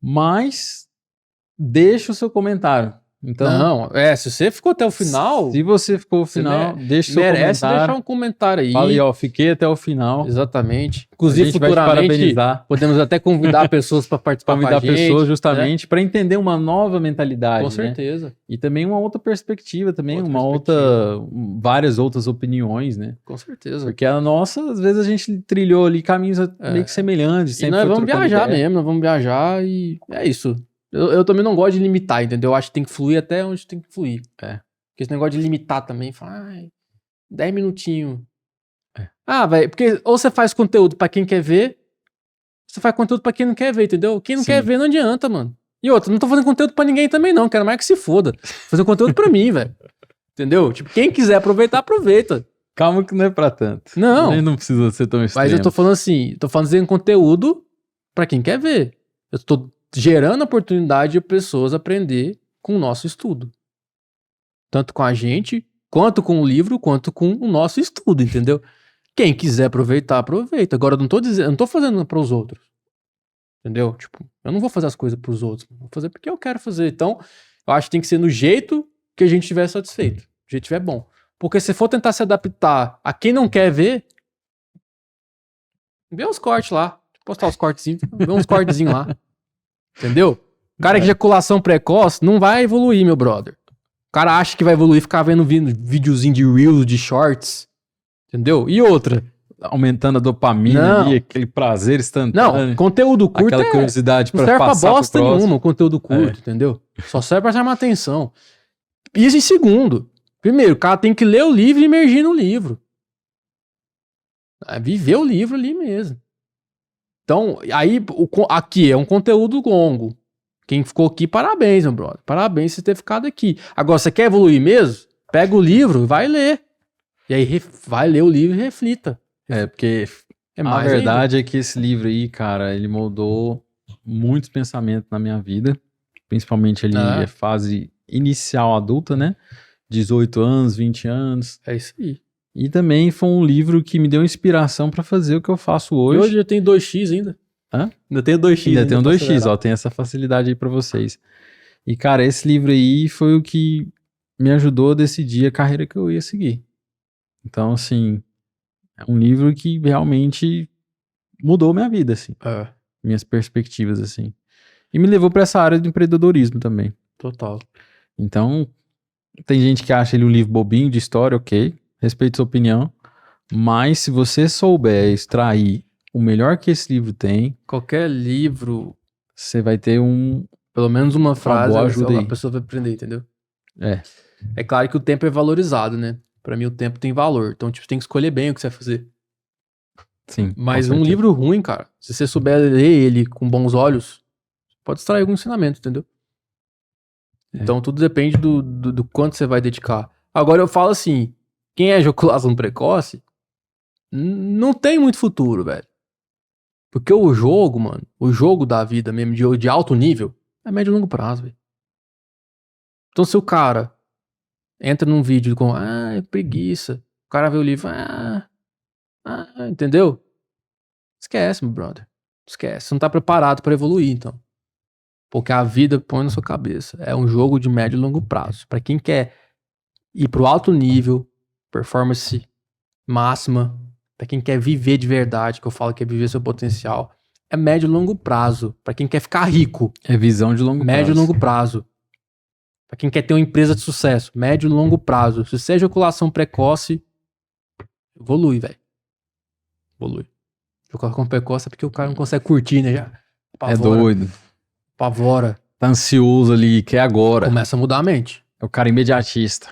Mas deixa o seu comentário. Então,
não, se você ficou até o final...
Se você ficou ao final, deixa o seu comentário.
Merece deixar um comentário aí.
Fala aí, ó, fiquei até o final.
Exatamente. Inclusive, futuramente, podemos até convidar pessoas para participar com a gente.
Convidar pessoas justamente para entender uma nova mentalidade.
Com certeza.
Né? E também uma outra perspectiva também, várias outras opiniões, né?
Com certeza.
Porque a nossa, às vezes a gente trilhou ali caminhos meio que semelhantes.
E nós vamos viajar mesmo, nós vamos viajar e é isso. Eu também não gosto de limitar, entendeu? Eu acho que tem que fluir até onde tem que fluir. Porque esse negócio de limitar também, fala, 10 minutinhos. Velho, porque ou você faz conteúdo pra quem quer ver, você faz conteúdo pra quem não quer ver, entendeu? Quem não quer ver não adianta, mano. E outra, não tô fazendo conteúdo pra ninguém também não, quero mais que se foda. Fazer conteúdo pra mim, velho. Entendeu? Tipo, quem quiser aproveitar, aproveita.
Calma que não é pra tanto.
Não.
Não precisa ser tão extremo.
Mas eu tô falando assim, fazendo conteúdo pra quem quer ver. Eu tô gerando a oportunidade de pessoas aprender com o nosso estudo. Tanto com a gente, quanto com o livro, quanto com o nosso estudo, entendeu? Quem quiser aproveitar, aproveita. Agora, eu não tô fazendo para os outros. Entendeu? Tipo, eu não vou fazer as coisas para os outros. Vou fazer porque eu quero fazer. Então, eu acho que tem que ser no jeito que a gente estiver satisfeito. O jeito estiver bom. Porque se for tentar se adaptar a quem não quer ver, vê os cortes lá. Postar os cortezinhos, vê uns cortezinhos lá. Entendeu? O cara que ejaculação precoce não vai evoluir, meu brother. O cara acha que vai evoluir ficar vendo videozinho de Reels, de Shorts. Entendeu? E outra.
Aumentando a dopamina ali, aquele prazer instantâneo.
Não, conteúdo curto
aquela curiosidade pra
não serve
passar
pra bosta nenhuma o conteúdo curto, entendeu? Só serve pra chamar atenção. Isso em segundo. Primeiro, o cara tem que ler o livro e imergir no livro. Viver o livro ali mesmo. Então, aí, aqui é um conteúdo longo. Quem ficou aqui, parabéns, meu brother. Parabéns por ter ficado aqui. Agora, você quer evoluir mesmo? Pega o livro e vai ler. E aí, vai ler o livro e reflita.
Porque a verdade é que esse livro aí, cara, ele moldou muitos pensamentos na minha vida. Principalmente ali a fase inicial adulta, né? 18 anos, 20 anos.
É isso aí.
E também foi um livro que me deu inspiração pra fazer o que eu faço hoje.
E hoje eu tenho 2x ainda.
Hã?
Ainda tenho 2x.
Ainda tenho 2x, ó. Tem essa facilidade aí pra vocês. E, cara, esse livro aí foi o que me ajudou a decidir a carreira que eu ia seguir. Então, assim, é um livro que realmente mudou minha vida, assim. Minhas perspectivas, assim. E me levou pra essa área do empreendedorismo também.
Total.
Então, tem gente que acha ele um livro bobinho de história, ok. Respeito sua opinião. Mas se você souber extrair o melhor que esse livro tem...
Qualquer livro...
Você vai ter
pelo menos uma frase,
boa ajuda
a
aí.
pessoa vai aprender, entendeu? É claro que o tempo é valorizado, né? Pra mim o tempo tem valor. Então, tipo, você tem que escolher bem o que você vai fazer.
Sim.
Mas um livro ruim, cara, se você souber ler ele com bons olhos, pode extrair algum ensinamento, entendeu? Então, tudo depende do quanto você vai dedicar. Agora, eu falo assim, quem é ejaculação precoce, não tem muito futuro, velho. Porque o jogo, mano, o jogo da vida mesmo, de alto nível, é médio e longo prazo, velho. Então, se o cara entra num vídeo com, é preguiça, o cara vê o livro, entendeu? Esquece, meu brother. Esquece. Você não tá preparado pra evoluir, então. Porque a vida põe na sua cabeça. É um jogo de médio e longo prazo. Pra quem quer ir pro alto nível, performance máxima, pra quem quer viver de verdade, que eu falo que é viver seu potencial, é médio e longo prazo. Pra quem quer ficar rico,
É visão de longo
médio e
prazo.
longo prazo. Pra quem quer ter uma empresa de sucesso, médio e longo prazo. Se você é ejaculação precoce, evolui, velho. Evolui. Ejaculação precoce é porque o cara não consegue curtir, né? Já
É doido.
Pavora.
Tá ansioso ali, quer agora.
Começa a mudar a mente.
É o cara imediatista.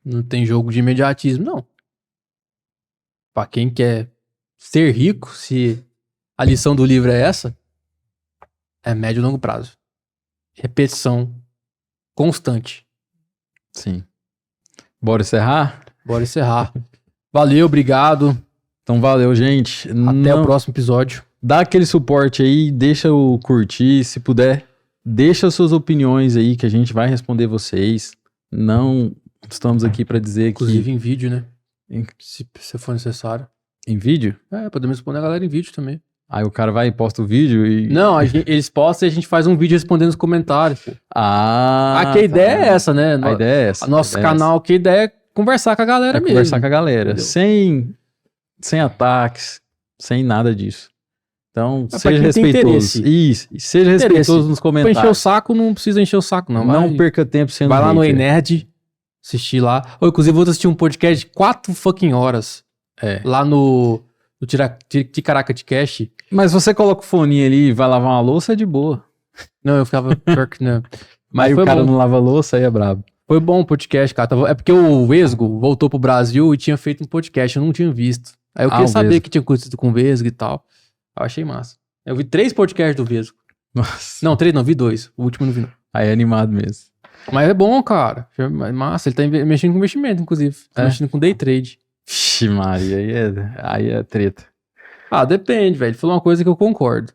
Não tem jogo de imediatismo, não. Pra quem quer ser rico, se a lição do livro é essa, é médio e longo prazo. Repetição constante.
Sim. Bora encerrar?
Bora encerrar. Valeu, obrigado.
Então valeu, gente.
Até o próximo episódio.
Dá aquele suporte aí, deixa o curtir, se puder. Deixa suas opiniões aí que a gente vai responder vocês. Não estamos aqui pra dizer
Inclusive em vídeo, né?
Em-
Se for necessário.
em vídeo.
Podemos responder a galera em vídeo também.
Aí o cara vai e posta o vídeo e...
Não, eles postam e a gente faz um vídeo respondendo os comentários. Pô.
Ah,
Que a ideia é essa, né?
A ideia é essa.
Nosso canal, que a ideia é conversar com a galera mesmo.
Conversar com a galera.
Entendeu?
Sem ataques, sem nada disso. Então,
Mas pra
seja
quem tem
respeitoso.
interesse.
Isso. E seja
Interesse.
respeitoso nos
Pra encher o
comentários.
saco, não precisa encher o saco, não.
Não perca tempo sendo
Vai lá no
hater.
Nerd assistir lá. Inclusive, vou assistir um podcast de 4 fucking horas.
É.
Lá no Ticaraca de Cash.
Mas você coloca o fone ali e vai lavar uma louça, é de boa.
Não, eu ficava pior que não. Mas
Aí
foi
o cara
bom.
não lava a louça, aí é brabo.
Foi bom o podcast, cara. É porque o Vesgo voltou pro Brasil e tinha feito um podcast, eu não tinha visto. Aí eu queria
o
saber
Vesgo.
que tinha acontecido com o Vesgo e tal. Eu achei massa. Eu vi 3 podcasts do Vesgo.
Nossa.
Não, 3 não, vi 2. O último eu não vi não.
Aí é animado mesmo.
Mas é bom, cara. É massa. Ele tá mexendo com investimento, inclusive. Tá
É?
mexendo com day trade.
Vixe, Maria, aí é treta.
Depende, velho. Ele falou uma coisa que eu concordo.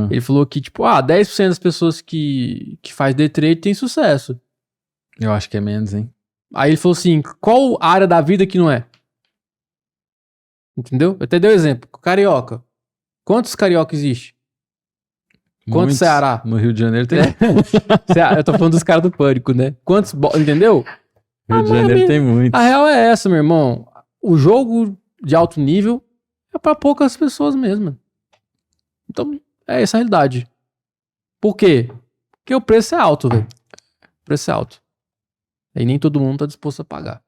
Ele falou que, tipo, 10% das pessoas que faz day trade tem sucesso.
Eu acho que é menos, hein?
Aí ele falou assim, qual área da vida que não é? Entendeu? Eu até dei um exemplo. Carioca. Quantos carioca existe? Quantos
Muitos.
Ceará?
No Rio de Janeiro tem.
Eu tô falando dos caras do Pânico, né? Quantos... Entendeu?
Rio de Janeiro tem muitos.
A real é essa, meu irmão. O jogo de alto nível é pra poucas pessoas mesmo. Então, é essa a realidade. Por quê? Porque o preço é alto, velho. O preço é alto. E nem todo mundo tá disposto a pagar.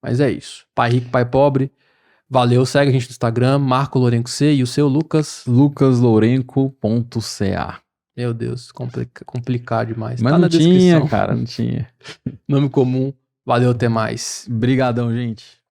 Mas é isso. Pai rico, pai pobre. Valeu, segue a gente no Instagram, Marco Lourenco C e o seu Lucas.
lucaslourenco.ca.
Meu Deus, complicado demais.
Mas
Tá
não
na
tinha,
descrição.
cara, não tinha.
Nome comum. Valeu, até mais.
Brigadão, gente.